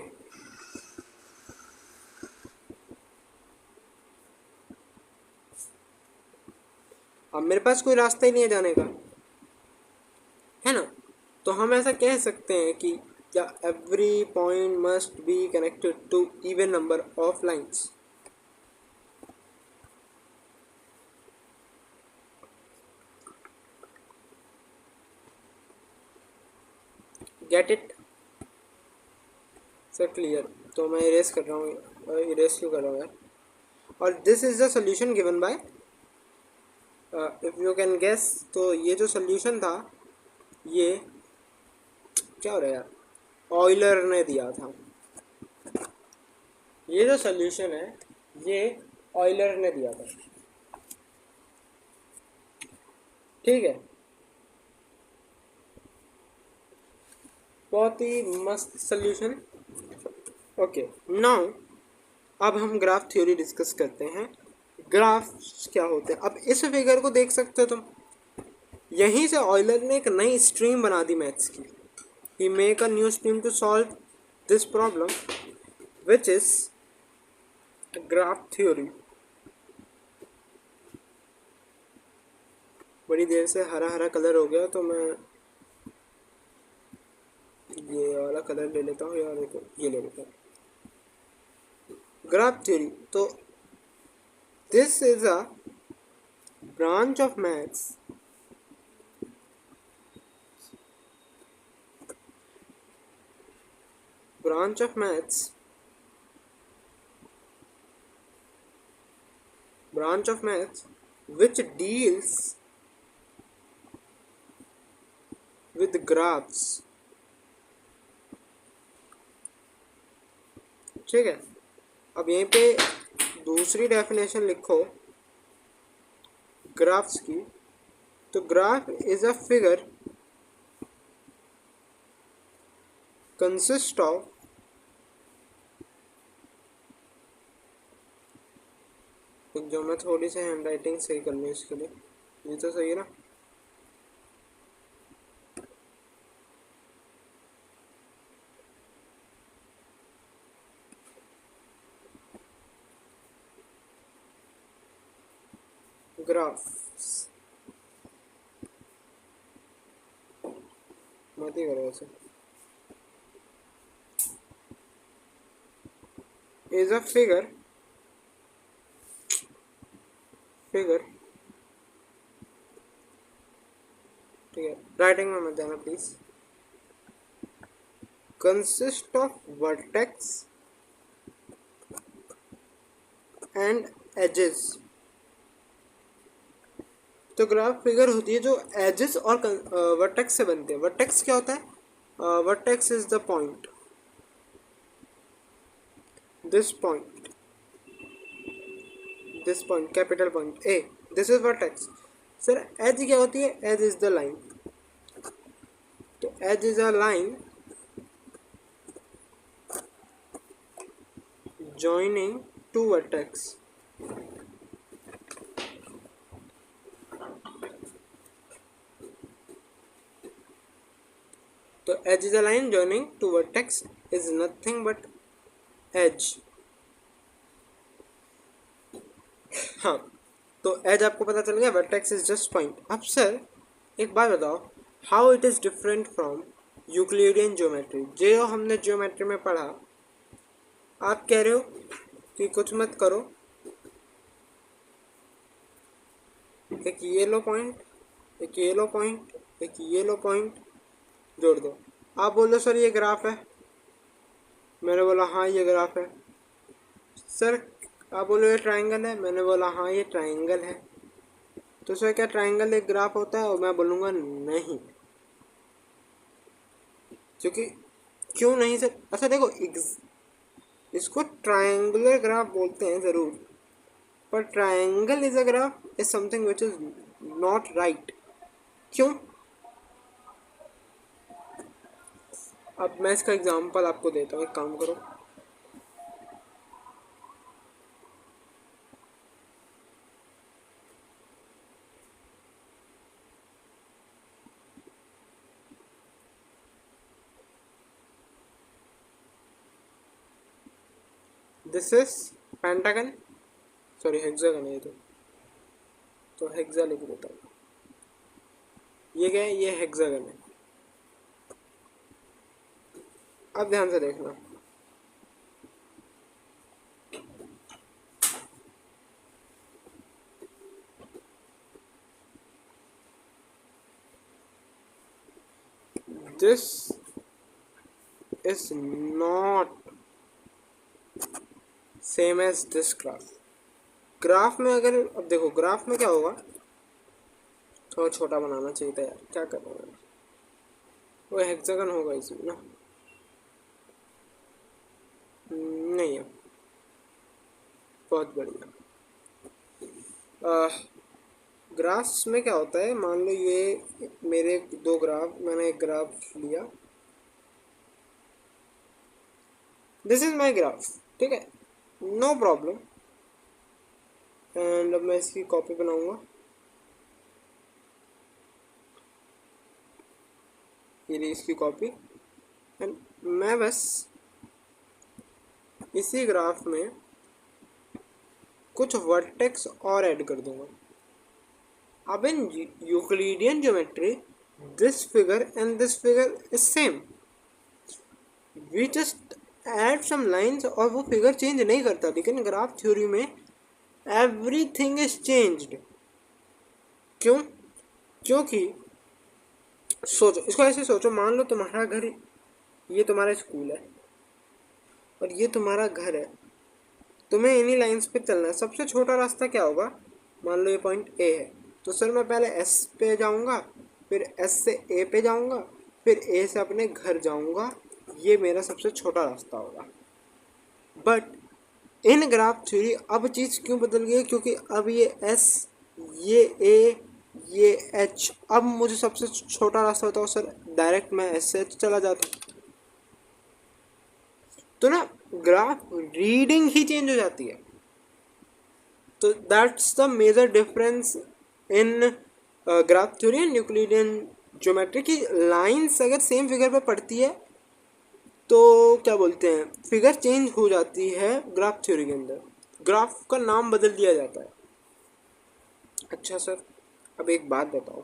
अब मेरे पास कोई रास्ता ही नहीं है जाने का, है ना। तो हम ऐसा कह सकते हैं कि या every point must be connected to even number of lines. Get it sir, clear. तो मैं इरेज कर रहा हूँ, इरेज क्यों कर रहा हूँ यार। और this is the solution given by, if you can guess, तो ये जो सोल्यूशन था ये क्या हो रहा है यार, ऑयलर ने दिया था। ये जो सोल्यूशन है ये ऑयलर ने दिया था, ठीक है। बहुत ही मस्त सोल्यूशन। ओके, नाउ अब हम ग्राफ थ्योरी डिस्कस करते हैं। ग्राफ क्या होते हैं, अब इस फिगर को देख सकते हो तुम, यहीं से ऑयलर ने एक नई स्ट्रीम बना दी मैथ्स की। He make a new stream to solve this problem which is graph theory. बड़ी देर से हरा हरा कलर हो गया, तो मैं ये वाला कलर ले लेता हूँ, या देखो ये ले लेता हूँ। ग्राफ थ्योरी, तो this is a branch of maths branch of maths branch of maths which deals with graphs, ठीक है। अब यहीं पे दूसरी डेफिनेशन लिखो ग्राफ्स की, तो graph is a figure consist of जो, मैं थोड़ी सी हैंड राइटिंग सही कर लूँ इसके लिए, ये तो सही है ना। ग्राफ्स मत ही करो ऐसे। इज अ फिगर ठीक है, राइटिंग में मत जाना please. Consist of vertex and edges, तो ग्राफ फिगर होती है जो एजेस और वर्टेक्स से बनते हैं। वर्टेक्स क्या होता है, vertex is the point, this point, capital point A, this is vertex. Sir edge क्या होती है, एज इज द लाइन, तो edge is a line joining two vertex, तो edge is a line joining two vertex is nothing but edge। हाँ, तो edge आपको पता चल गया, vertex is just point। अब सर एक बात बताओ, how it is different from Euclidean geometry, जो हमने ज्योमेट्री में पढ़ा। आप कह रहे हो कि कुछ मत करो, एक ये लो पॉइंट, एक ये लो पॉइंट, एक ये लो पॉइंट जोड़ दो। आप बोल दो सर ये ग्राफ है, मैंने बोला हाँ ये ग्राफ है। सर आप बोलो ये ट्राइंगल है, मैंने बोला हाँ ये ट्राइंगल है। तो सर क्या ट्राइंगल एक ग्राफ होता है, और मैं बोलूँगा नहीं, क्योंकि क्यों नहीं सर। अच्छा देखो, इसको ट्राइंगुलर ग्राफ बोलते हैं ज़रूर, पर triangle is a graph is something which is not right. क्यों, अब मैं इसका एग्जांपल आपको देता हूँ, एक काम करो, this is pentagon, sorry hexagon है ये, तो हेक्सा लिख देता हूँ। ये क्या है, ये हेक्सागन है। अब ध्यान से देखना, this is not same as this graph. Graph में अगर, अब देखो ग्राफ में क्या होगा, थोड़ा छोटा बनाना चाहिए था यार, क्या कर रहा हूँ। वो हेक्सागन होगा इसमें ना, नहीं है। बहुत बढ़िया। ग्राफ्स में क्या होता है, मान लो ये मेरे दो ग्राफ, मैंने एक ग्राफ लिया, दिस इज माई ग्राफ, ठीक है, नो प्रॉब्लम। एंड अब मैं इसकी कॉपी बनाऊंगा, ये रही इसकी कॉपी। एंड मैं बस इसी ग्राफ में कुछ वर्टेक्स और ऐड कर दूंगा। अब in Euclidean geometry this figure and this figure is same, we just add some lines और वो फिगर चेंज नहीं करता। लेकिन ग्राफ थ्योरी में एवरीथिंग इज चेंज्ड। क्यों? क्योंकि सोचो, इसको ऐसे सोचो, मान लो तुम्हारा घर, ये तुम्हारा स्कूल है और ये तुम्हारा घर है, तुम्हें इन्हीं लाइंस पे चलना है। सबसे छोटा रास्ता क्या होगा, मान लो ये पॉइंट ए है, तो सर मैं पहले एस पे जाऊंगा, फिर एस से ए पे जाऊंगा, फिर ए से अपने घर जाऊंगा, ये मेरा सबसे छोटा रास्ता होगा। बट इन ग्राफ थ्योरी अब चीज़ क्यों बदल गई है, क्योंकि अब ये एस, ये ए, ये एच, अब मुझे सबसे छोटा रास्ता होता है सर, डायरेक्ट मैं एस से एच चला जाता। तो ना ग्राफ रीडिंग ही चेंज हो जाती है। तो that's the major difference in graph theory and Euclidean geometry की। लाइंस अगर सेम फिगर पे पड़ती है तो क्या बोलते हैं, फिगर चेंज हो जाती है ग्राफ थ्योरी के अंदर, ग्राफ का नाम बदल दिया जाता है। अच्छा सर, अब एक बात बताओ,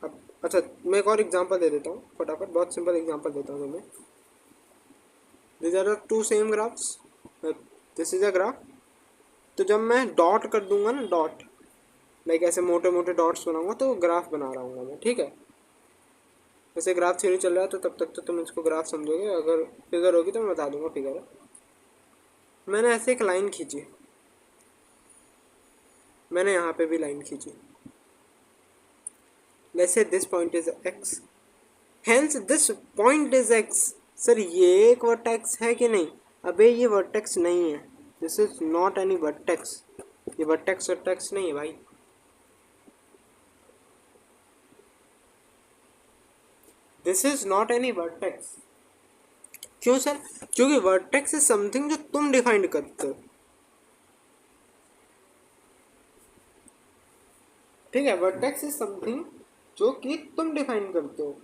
अब अच्छा मैं एक और एग्जांपल दे देता हूँ फटाफट, बहुत सिंपल एग्जांपल देता हूँ तुम्हें। This are the two same graphs, this is a graph. तो जब मैं डॉट कर दूंगा ना, डॉट लाइक ऐसे मोटे मोटे डॉट्स बनाऊंगा तो ग्राफ बना रहा हूँ मैं, ठीक है। वैसे ग्राफ थ्योरी चल रहा है तो तब तक तो तुम इसको ग्राफ समझोगे, अगर फिगर होगी तो मैं बता दूंगा फिगर है। मैंने ऐसे एक लाइन खींची, मैंने यहाँ पे भी लाइन खींची, let's say this point is x, hence this point is x. Sir ये एक वर्टेक्स है कि नहीं? अबे ये वर्टेक्स नहीं है, this is not any vertex, ये वर्टेक्स वर्टेक्स नहीं है भाई। This is not any vertex. क्यों सर? क्योंकि वर्टेक्स इज समथिंग जो तुम डिफाइन करते हो, ठीक है। वर्टेक्स इज समथिंग जो कि तुम डिफाइन करते हो,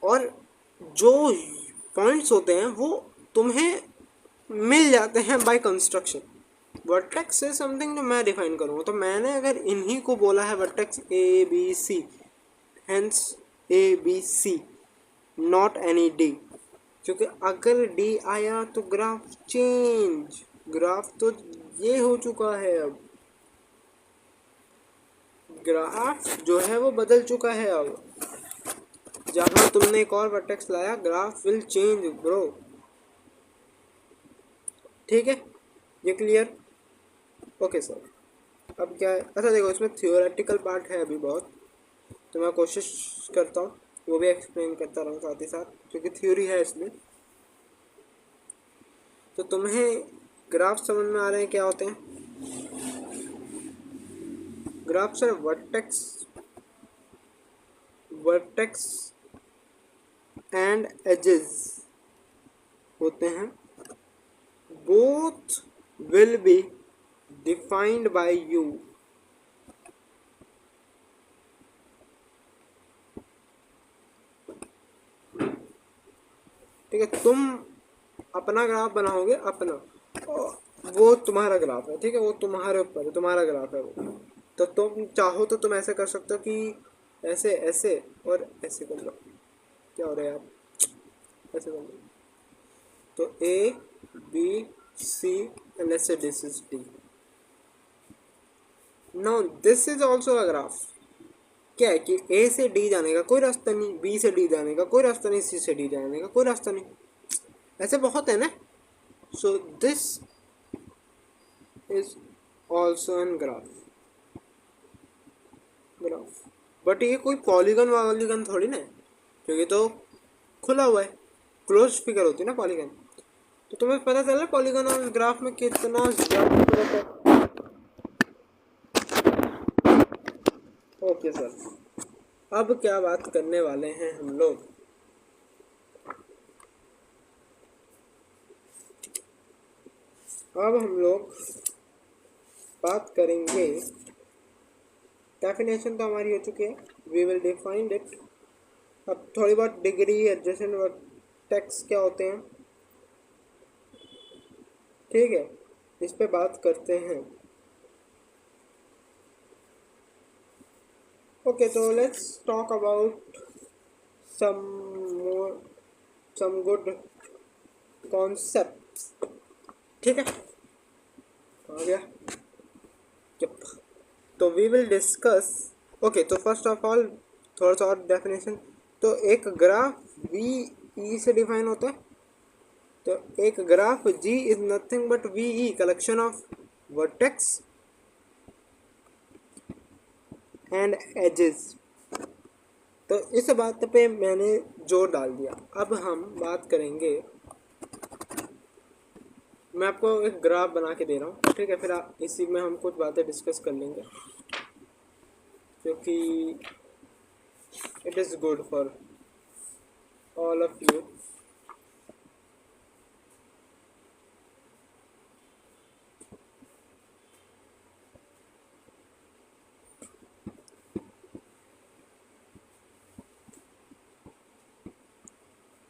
और जो पॉइंट्स होते हैं वो तुम्हें मिल जाते हैं by construction. Vertex is something जो मैं डिफाइन करूँगा, तो मैंने अगर इन्हीं को बोला है vertex A B C, hence A B C, not any D, क्योंकि अगर डी आया तो ग्राफ चेंज, ग्राफ तो ये हो चुका है, अब ग्राफ जो है वो बदल चुका है। अब जहाँ तुमने एक और वर्टेक्स लाया, ग्राफ विल चेंज ब्रो, ठीक है, ये क्लियर? Okay sir. अब क्या है, अच्छा देखो इसमें थियोरेटिकल पार्ट है अभी बहुत, तो मैं कोशिश करता हूँ वो भी एक्सप्लेन करता रहूँ साथ ही साथ, क्योंकि थ्योरी है इसमें। तो तुम्हें ग्राफ समझ में आ रहे हैं क्या होते हैं? Graph sir vertex, vertex and edges होते हैं, both will be defined by you. ठीक है, तुम अपना ग्राफ बनाओगे अपना, वो तुम्हारा ग्राफ है, ठीक है, वो तुम्हारे ऊपर है, तुम्हारा ग्राफ है वो। तो तुम चाहो तो तुम ऐसे कर सकते हो कि ऐसे ऐसे और ऐसे कर लो, क्या हो रहा है यार, ऐसे कर लो। तो A B C and let's say this is D. Now this is also a graph. क्या है कि ए से डी जाने का कोई रास्ता नहीं, बी से डी जाने का कोई रास्ता नहीं, सी से डी जाने का कोई रास्ता नहीं, ऐसे बहुत है ना। So this is also an graph, graph but ये कोई पॉलीगन वॉलीगन थोड़ी ना है, क्योंकि तो खुला हुआ है, क्लोज फिगर होती है ना पॉलीगन। तो तुम्हें पता चला पॉलीगन और ग्राफ में कितना ज़्यादा फर्क है। ओके सर, अब क्या बात करने वाले हैं हम लोग, अब हम लोग बात करेंगे, डेफिनेशन तो हमारी हो चुकी है, वी विल डिफाइंड इट। अब थोड़ी बहुत डिग्री एडजेसेंट वर्टेक्स क्या होते हैं, ठीक है, इस पे बात करते हैं। ओके, तो let's talk about some more, some good concepts, ठीक है, आ गया। Yep. तो वी विल डिस्कस। ओके, तो फर्स्ट ऑफ ऑल थोड़ा सा और डेफिनेशन। तो एक ग्राफ वी ई से डिफाइन होता है। तो एक graph G is nothing but V E collection of vertex and edges. तो इस बात पे मैंने जोर डाल दिया। अब हम बात करेंगे, मैं आपको एक ग्राफ बना के दे रहा हूँ, ठीक है, फिर आप इसी में हम कुछ बातें डिस्कस कर लेंगे, क्योंकि it is good for all of you.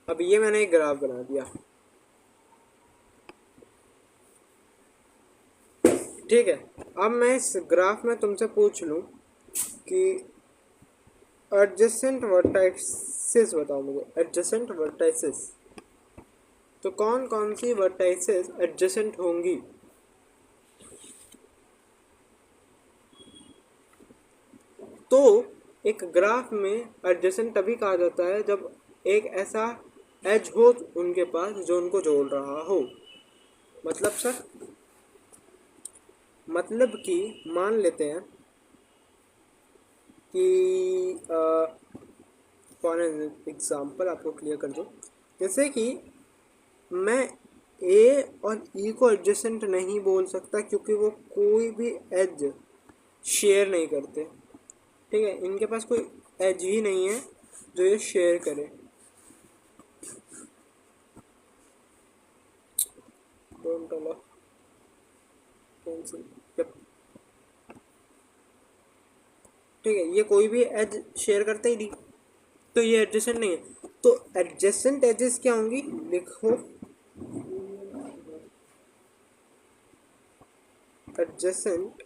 अब ये मैंने एक ग्राफ बना दिया, ठीक है। अब मैं इस ग्राफ में तुमसे पूछ लूँ कि एडजेसेंट वर्टाइसेस बताओ मुझे, एडजेसेंट वर्टाइसेस, तो कौन कौन सी वर्टाइसेस एडजेसेंट होंगी। तो एक ग्राफ में एडजेसेंट तभी कहा जाता है जब एक ऐसा एज हो उनके पास जो उनको जोड़ रहा हो। मतलब सर, मतलब कि मान लेते हैं कि फॉर एग्जांपल आपको क्लियर कर दूं, जैसे कि मैं ए और ई को एडजेसेंट नहीं बोल सकता क्योंकि वो कोई भी एज शेयर नहीं करते, ठीक है, इनके पास कोई एज ही नहीं है जो ये शेयर करे। डोंट अलाउ कैंसिल, ठीक है, ये कोई भी एज शेयर करते ही नहीं, तो ये एडजेसेंट नहीं है। तो एडजेसेंट एजेस क्या होंगी, लिखो, एडजेसेंट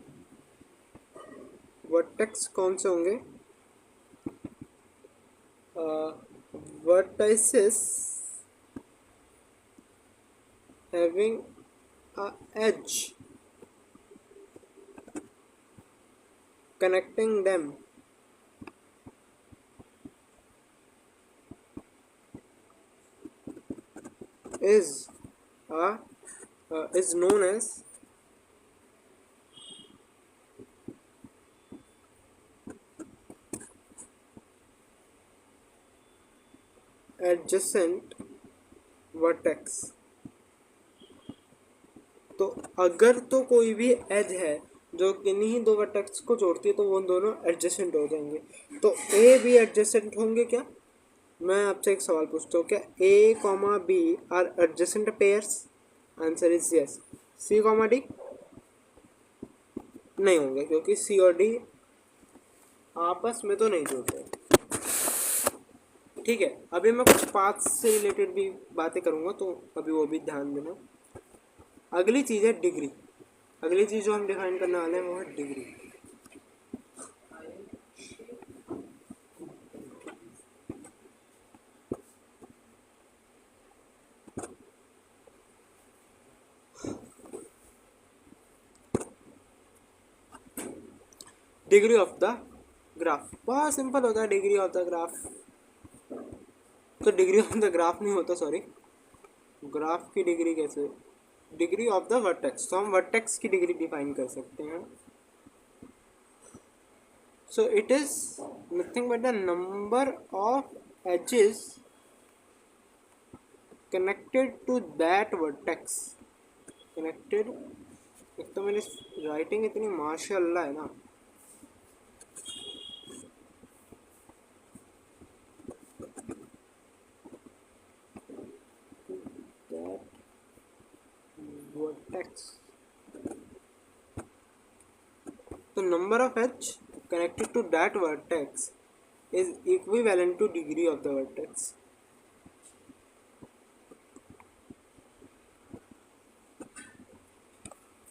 वर्टेक्स कौन से होंगे, vertices having a edge connecting them is is known as adjacent vertex। तो अगर तो कोई भी एज है जो किन्हीं दो वर्टेक्स को जोड़ती है तो वो दोनों एडजेसेंट हो जाएंगे। तो ए बी एडजेसेंट होंगे क्या, मैं आपसे एक सवाल पूछता हूँ, क्या A comma B are adjacent pairs, answer is yes. C comma D नहीं होंगे क्योंकि सी और डी आपस में तो नहीं जुड़ते, ठीक है। अभी मैं कुछ पाथ्स से रिलेटेड भी बातें करूँगा, तो अभी वो भी ध्यान देना। अगली चीज़ है डिग्री, अगली चीज़ जो हम डिफाइन करने वाले हैं वो है degree. Degree of the graph बहुत सिंपल होता है, डिग्री ऑफ द ग्राफ, तो डिग्री ऑफ द ग्राफ नहीं होता, सॉरी, ग्राफ की डिग्री कैसे, डिग्री ऑफ द वर्टेक्स, तो हम वर्टेक्स की डिग्री डिफाइन कर सकते हैं। So it is nothing but the number of edges connected to that vertex. Connected, एक तो मेरी राइटिंग इतनी माशाल्लाह है ना, that vertex. The number of edge connected to that vertex is equivalent to degree of the vertex.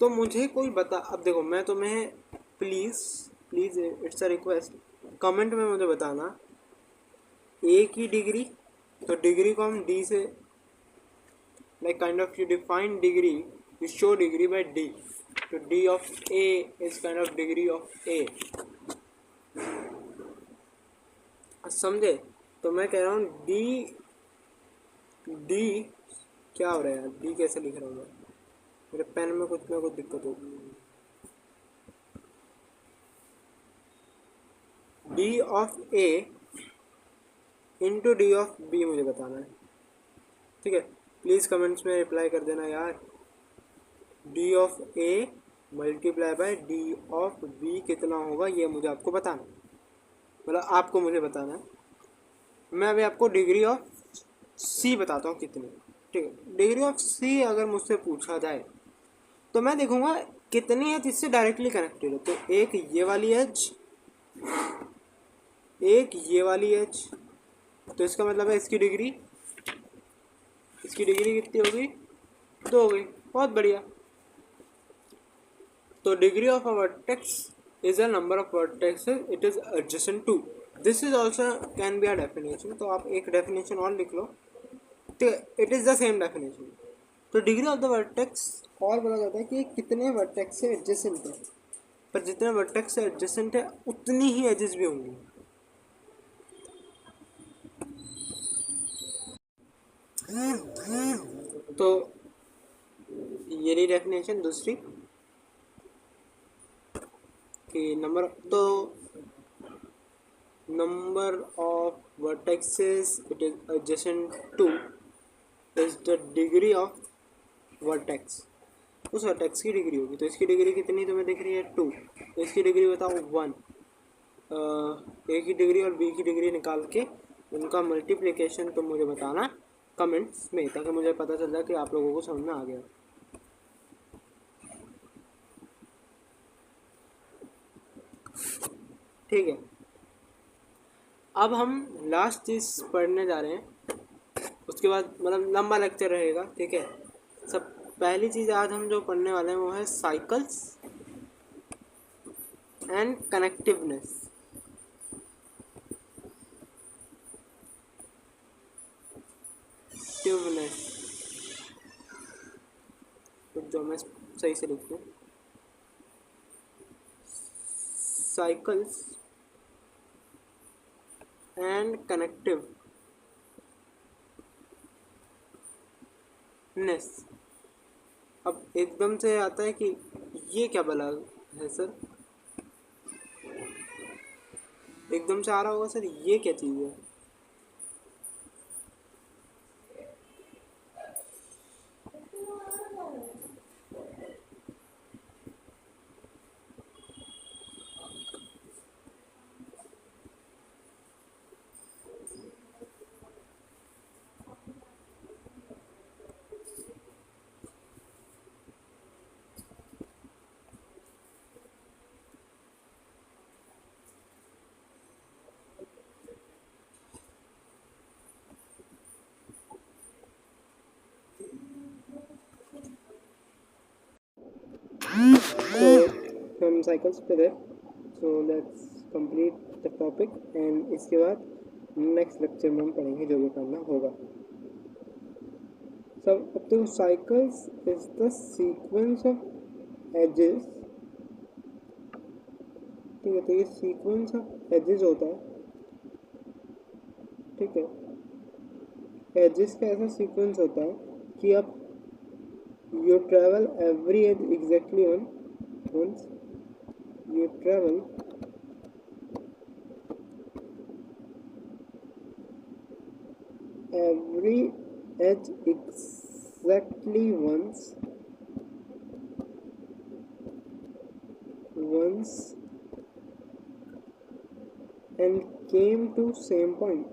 तो मुझे कोई बता, अब देखो मैं तुम्हें please please it's a request, comment में मुझे बताना ए की डिग्री, तो डिग्री को हम डी से, like kind of you define degree, you show degree by D, तो D of A is kind of degree of A, समझे? तो मैं कह रहा हूँ डी, डी क्या हो रहा है यार, डी कैसे लिख रहा हूँ मैं, मेरे पेन में कुछ ना कुछ दिक्कत होगी। D of A into D of B मुझे बताना है, ठीक है? प्लीज़ कमेंट्स में रिप्लाई कर देना यार। D of A multiply by D of B कितना होगा ये मुझे आपको बताना, मतलब आपको मुझे बताना है। मैं अभी आपको डिग्री ऑफ सी बताता हूँ कितनी, ठीक है? डिग्री ऑफ सी अगर मुझसे पूछा जाए तो मैं देखूँगा कितनी एज इससे डायरेक्टली कनेक्टेड है। तो एक ये वाली एज, एक ये वाली एज, तो इसका मतलब है इसकी डिग्री कितनी होगी? 2 हो गई, बहुत बढ़िया। तो degree of a vertex is a number of vertexes it is adjacent to, this is also can be a definition. तो आप एक डेफिनेशन और लिख लो, तो it is the same definition. तो डिग्री ऑफ द वर्टेक्स और बोला जाता है कि कितने वर्टेक्स से एडजेसेंट है, पर जितने वर्टेक्स से एडजेसेंट है उतनी ही एजेस भी होंगी। तो ये रही डेफिनेशन दूसरी कि number of vertices it is adjacent to is the degree of vertex, उस वर्टेक्स की डिग्री होगी। तो इसकी डिग्री कितनी तुम्हें दिख रही है? 2, तो इसकी डिग्री बताओ 1। ए की डिग्री और बी की डिग्री निकाल के उनका मल्टीप्लिकेशन तुम मुझे बताना कमेंट्स में, ताकि मुझे पता चल जाए कि आप लोगों को समझ में आ गया। ठीक है, अब हम लास्ट चीज़ पढ़ने जा रहे हैं, उसके बाद मतलब लंबा लेक्चर रहेगा, ठीक है? सब पहली चीज़ आज हम जो पढ़ने वाले हैं वो है साइकिल्स एंड कनेक्टिवनेस। तो जो मैं सही से लिख दूँ, साइकिल्स एंड कनेक्टिवनेस। अब एकदम से आता है कि ये क्या भला है सर, एकदम से आ रहा होगा सर ये क्या चीज़ है? तो हम साइकिल्स पे थे, so let's complete the topic and इसके बाद नेक्स्ट लेक्चर में हम पढ़ेंगे जो भी पढ़ना होगा। सब तो cycles is the sequence of edges, ठीक है? तो ये सीक्वेंस ऑफ एजेस होता है, ठीक है? एजेस का ऐसा सीक्वेंस होता है कि अब you travel every edge exactly once, you travel every edge exactly once and came to same point.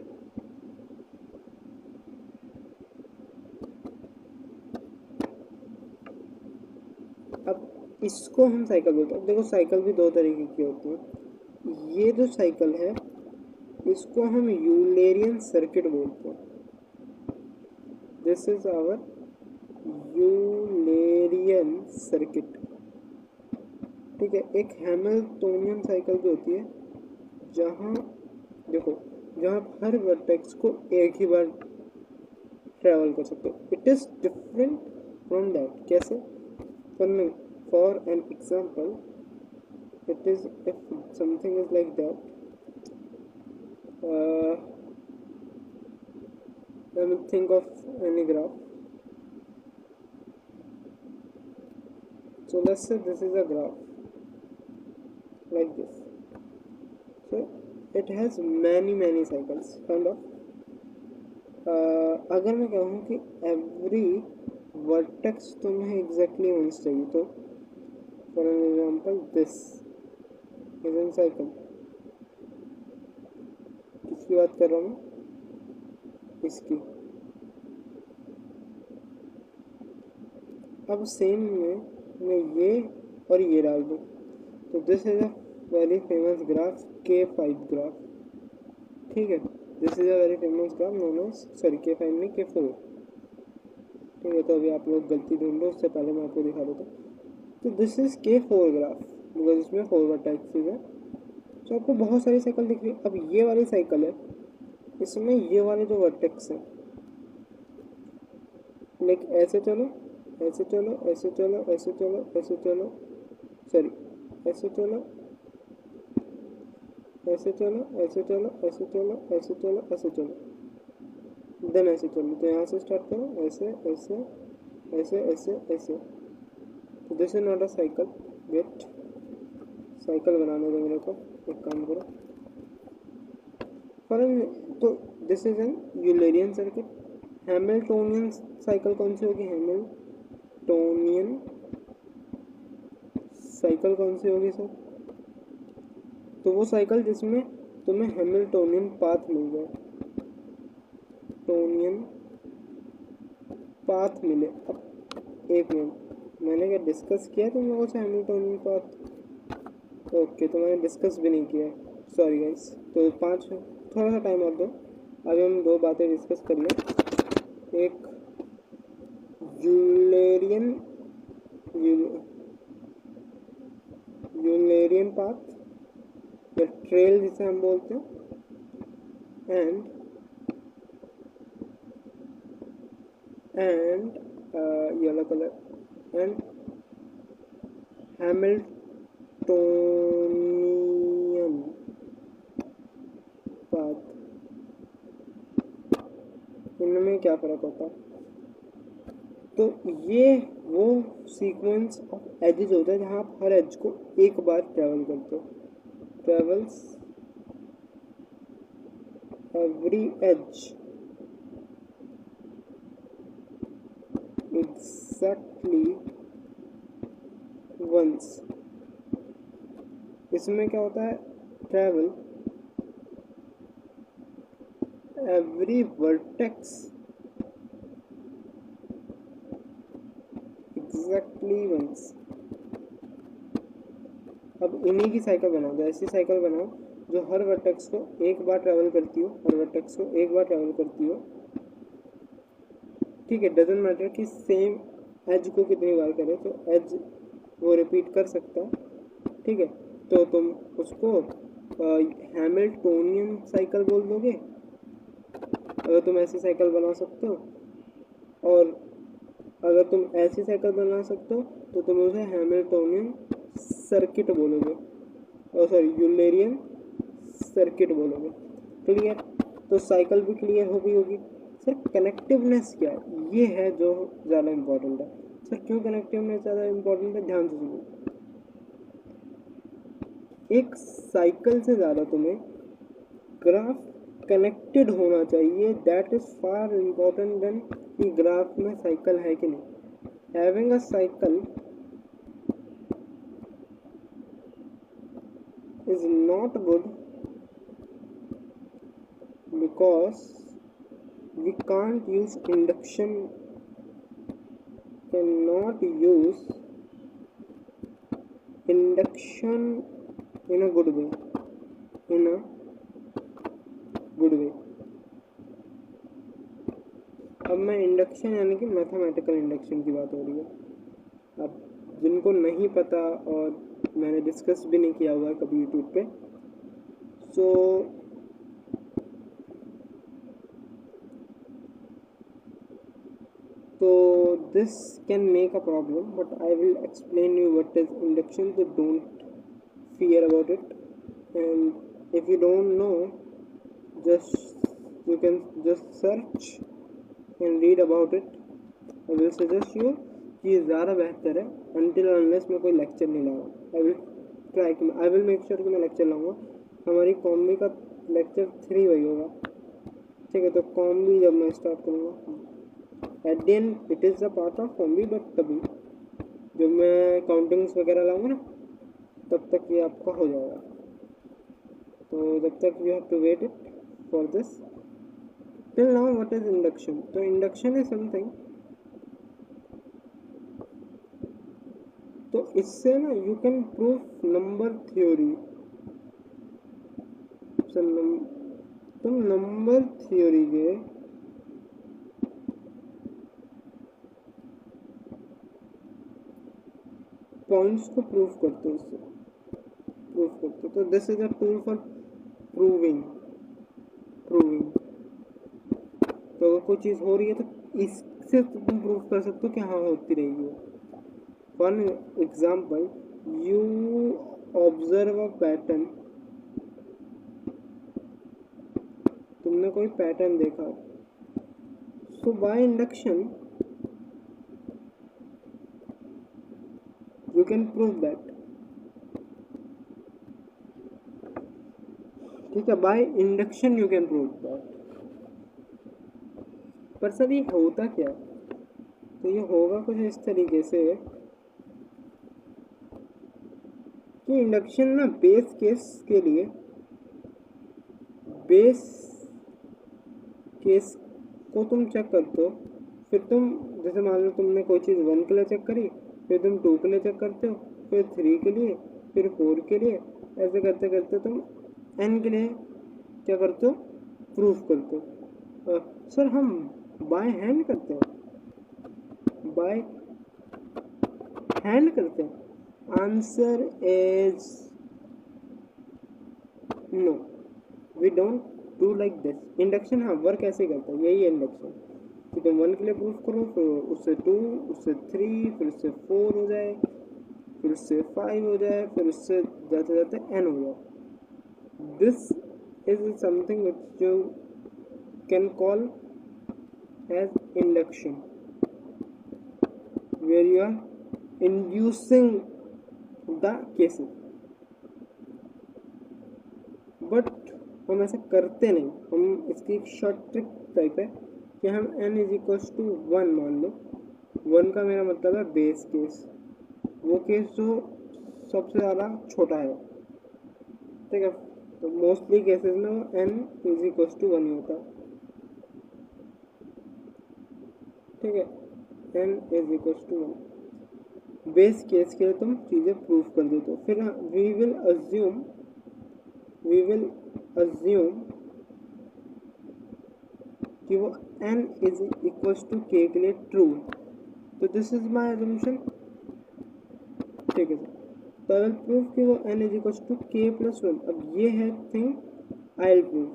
अब इसको हम साइकिल बोलते हैं। देखो साइकिल भी दो तरीके की होती है। ये जो साइकिल है इसको हम यूलेरियन सर्किट बोलते हैं। This is our Eulerian circuit. ठीक है, एक हैमिल्टोनियन साइकिल भी होती है जहाँ देखो जहाँ हर वर्टेक्स को एक ही बार ट्रैवल कर सकते हो। It is different from that. कैसे? For an example, it is if something is like that, let me think of any graph. So let's say this is a graph like this. So it has many cycles kind of. अगर मैं कहूँ कि every vertex तुम्हें exactly once चाहिए, तो for an example this is a cycle. किसकी बात कर रहा हूँ? इसकी। अब सेम में मैं ये और ये डाल दूँ तो this is a very famous graph K5 graph. ठीक है, this is a very famous graph known as, sorry K5 नहीं K4। ठीक है, तो अभी आप लोग गलती ढूंढ लो, उससे पहले मैं आपको दिखा देता हूँ। तो this is K4 graph because इसमें 4 वर्टेक्सेस है। तो आपको बहुत सारी साइकिल दिख रही है। अब ये वाली साइकिल है, इसमें ये वाले जो वर्टेक्स हैं, लाइक ऐसे चलो ऐसे चलो ऐसे चलो ऐसे चलो ऐसे चलो, सॉरी ऐसे चलो ऐसे चलो ऐसे चलो ऐसे चलो ऐसे चलो ऐसे चलो, देन ऐसे चलो। तो यहाँ से स्टार्ट करो, ऐसे ऐसे ऐसे ऐसे ऐसे। तो this is not a cycle. Wait, cycle बनाने दो मेरे को। एक काम करो, तो this is an Eulerian circuit. Hamiltonian cycle कौन सी होगी? हैमिल्टोनियन साइकिल कौन सी होगी सर? तो वो साइकिल जिसमें तुम्हें हैमिल्टोनियन पाथ मिल जाए, टोनियन पाथ मिले। अब एक मिनट, मैंने क्या डिस्कस किया तुम लोगों से हैमिल्टोनियन पाथ? ओके, तो मैंने डिस्कस भी नहीं किया, सॉरी गाइस। तो थोड़ा सा टाइम और दो, अभी हम दो बातें डिस्कस कर लें। एक यूलेरियन पाथ या ट्रेल जिसे हम बोलते हैं, and yellow colour and Hamiltonian path. इनमें क्या फ़र्क होता है? तो ये वो सीक्वेंस ऑफ एजेस होता है जहाँ आप हर एज को एक बार ट्रैवल करते हो। Travels every edge exactly once. इसमें क्या होता है? Travel every vertex exactly once. अब इन्हीं की साइकिल बनाओ, ऐसी साइकिल बनाओ जो हर वर्टेक्स को एक बार ट्रैवल करती हो, हर वर्टेक्स को एक बार ट्रैवल करती हो। ठीक है, डजेंट मैटर कि सेम एज को कितनी बार करे, तो एज वो रिपीट कर सकता है। ठीक है, तो तुम उसको हैमिल्टोनियन साइकिल बोल दोगे अगर तुम ऐसी साइकिल बना सकते हो, और अगर तुम ऐसी साइकिल बना सकते हो तो तुम उसे हैमिल्टोनियन सर्किट बोलोगे, और सॉरी यूलेरियन सर्किट बोलोगे। क्लियर? तो साइकिल भी क्लियर होगी। सर कनेक्टिवनेस क्या है? ये है जो ज़्यादा इम्पोर्टेंट है। सर क्यों कनेक्टिवनेस ज़्यादा इम्पोर्टेंट है? ध्यान से सुनो। एक साइकिल से ज़्यादा तुम्हें ग्राफ कनेक्टेड होना चाहिए, that is far important then कि ग्राफ में साइकिल है कि नहीं। Having a cycle is not good because we can't use induction, cannot use induction in a good way, in a good way। अब मैं induction यानी कि मैथमेटिकल इंडक्शन की बात हो रही है। अब जिनको नहीं पता और मैंने डिस्कस भी नहीं किया हुआ है कभी यूट्यूब पे, सो तो this can make a problem, but I will explain you what is induction, so don't fear about it, and if you don't know, just you can just search and read about it। I will suggest you कि ये ज़्यादा बेहतर है, until unless मैं कोई lecture नहीं लाऊँ। I will make sure कि मैं लेक्चर लाऊंगा। हमारी कॉम्बी का लेक्चर 3 वही होगा, ठीक है। तो कॉम्बी जब मैं स्टार्ट करूँगा at the end it is a part of combi, but तभी जब मैं काउंटिंग्स वगैरह लाऊंगा ना तब तक ये आपका हो जाएगा। तो जब तक you have to wait it for this. Till now what is induction? तो इंडक्शन इज समथिंग, तो इससे ना you can prove number theory. तुम नंबर थ्योरी के पॉइंट्स को प्रूव करते हो, इससे प्रूव करते हो। तो this is a tool for proving. तो अगर कोई चीज़ हो रही है तो इससे तुम प्रूव कर सकते हो कि हाँ होती रहेगी। For example, you observe a pattern, तुमने कोई पैटर्न देखा, so by induction you can prove that, ठीक है। By induction you can prove that. पर सर ये होता क्या? तो ये होगा कुछ इस तरीके से कि इंडक्शन ना बेस केस के लिए, बेस केस को तुम चेक करते हो, फिर तुम जैसे मान लो तुमने कोई चीज़ 1 के लिए चेक करी, फिर तुम 2 के लिए चेक करते हो, फिर 3 के लिए, फिर 4 के लिए, ऐसे करते करते तुम n के लिए क्या करते हो? प्रूफ करते हो। सर हम बाय हैंड करते हैं, बाय हैंड करते हैं? Answer is no, we don't do like this. Induction हाँ वर्क ऐसे करता है, यही है इंडक्शन कि तुम 1 के लिए प्रूफ करो, फिर उससे 2, उससे 3, फिर उससे 4 हो जाए, फिर उससे 5 हो जाए, फिर उससे जाते जाते n हो जाए। This is something which you can call as induction, where you are inducing the cases, but हम ऐसा करते नहीं। हम इसकी एक शॉर्ट ट्रिक टाइप है कि हम n इज इक्वल्स टू 1 मान लो। 1 का मेरा मतलब है बेस केस, वो केस जो सबसे ज़्यादा छोटा है, ठीक है। तो मोस्टली केसेस में वो n इज इक्वल्स टू 1 ही होता है, ठीक है। n is equals to 1 base case के लिए तुम चीज़ें प्रूफ कर देते हो। फिर वी विल अज्यूम कि वो n is equals to k के लिए ट्रू। तो दिस इज माय अजम्पशन, ठीक है सर। तो आई विल प्रूव कि वो n is equals to k plus 1। अब ये है थिंग आई विल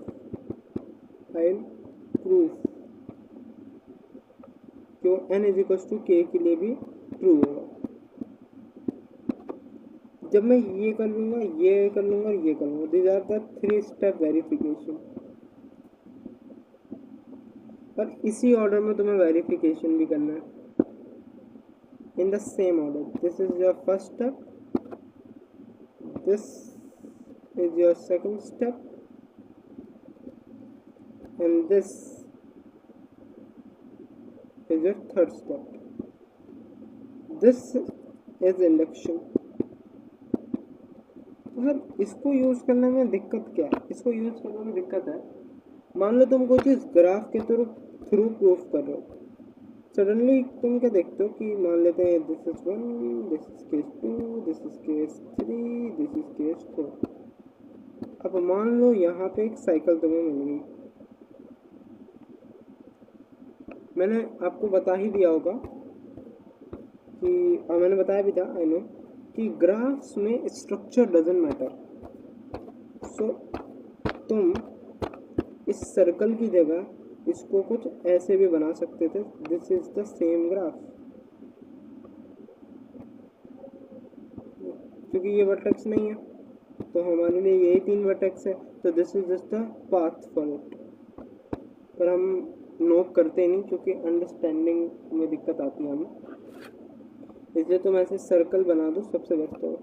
प्रूव कि वो n is equals to k के लिए भी ट्रू होगा। जब मैं ये कर लूँगा, ये कर लूँगा, ये कर लूँगा, this are the 3 step verification. और इसी ऑर्डर में तुम्हें वेरिफिकेशन भी करना है, in the same order. This is your first step, this is your second step, and this is your third step. This is induction. मतलब इसको यूज़ करने में दिक्कत क्या है? इसको यूज़ करने में दिक्कत है, मान लो तुम कोई चीज़ ग्राफ के थ्रू प्रूफ कर रहे हो, सडनली तुम क्या देखते हो कि मान लेते हैं this is 1, this is case 2, this is case 3, this is case 4। अब मान लो यहाँ पे एक साइकिल तुम्हें मिल गई। मैंने आपको बता ही दिया होगा कि मैंने बताया भी था, आई नो, कि ग्राफ्स में स्ट्रक्चर डजंट मैटर। सो तुम इस सर्कल की जगह इसको कुछ ऐसे भी बना सकते थे, this is the same graph, क्योंकि ये वर्टेक्स नहीं है तो हमारे लिए यही 3 वर्टेक्स है, तो this is just the path for it. पर हम नोट करते नहीं क्योंकि अंडरस्टैंडिंग में दिक्कत आती है हमें, इसलिए तुम ऐसे सर्कल बना दो, सबसे बेस्ट होगा।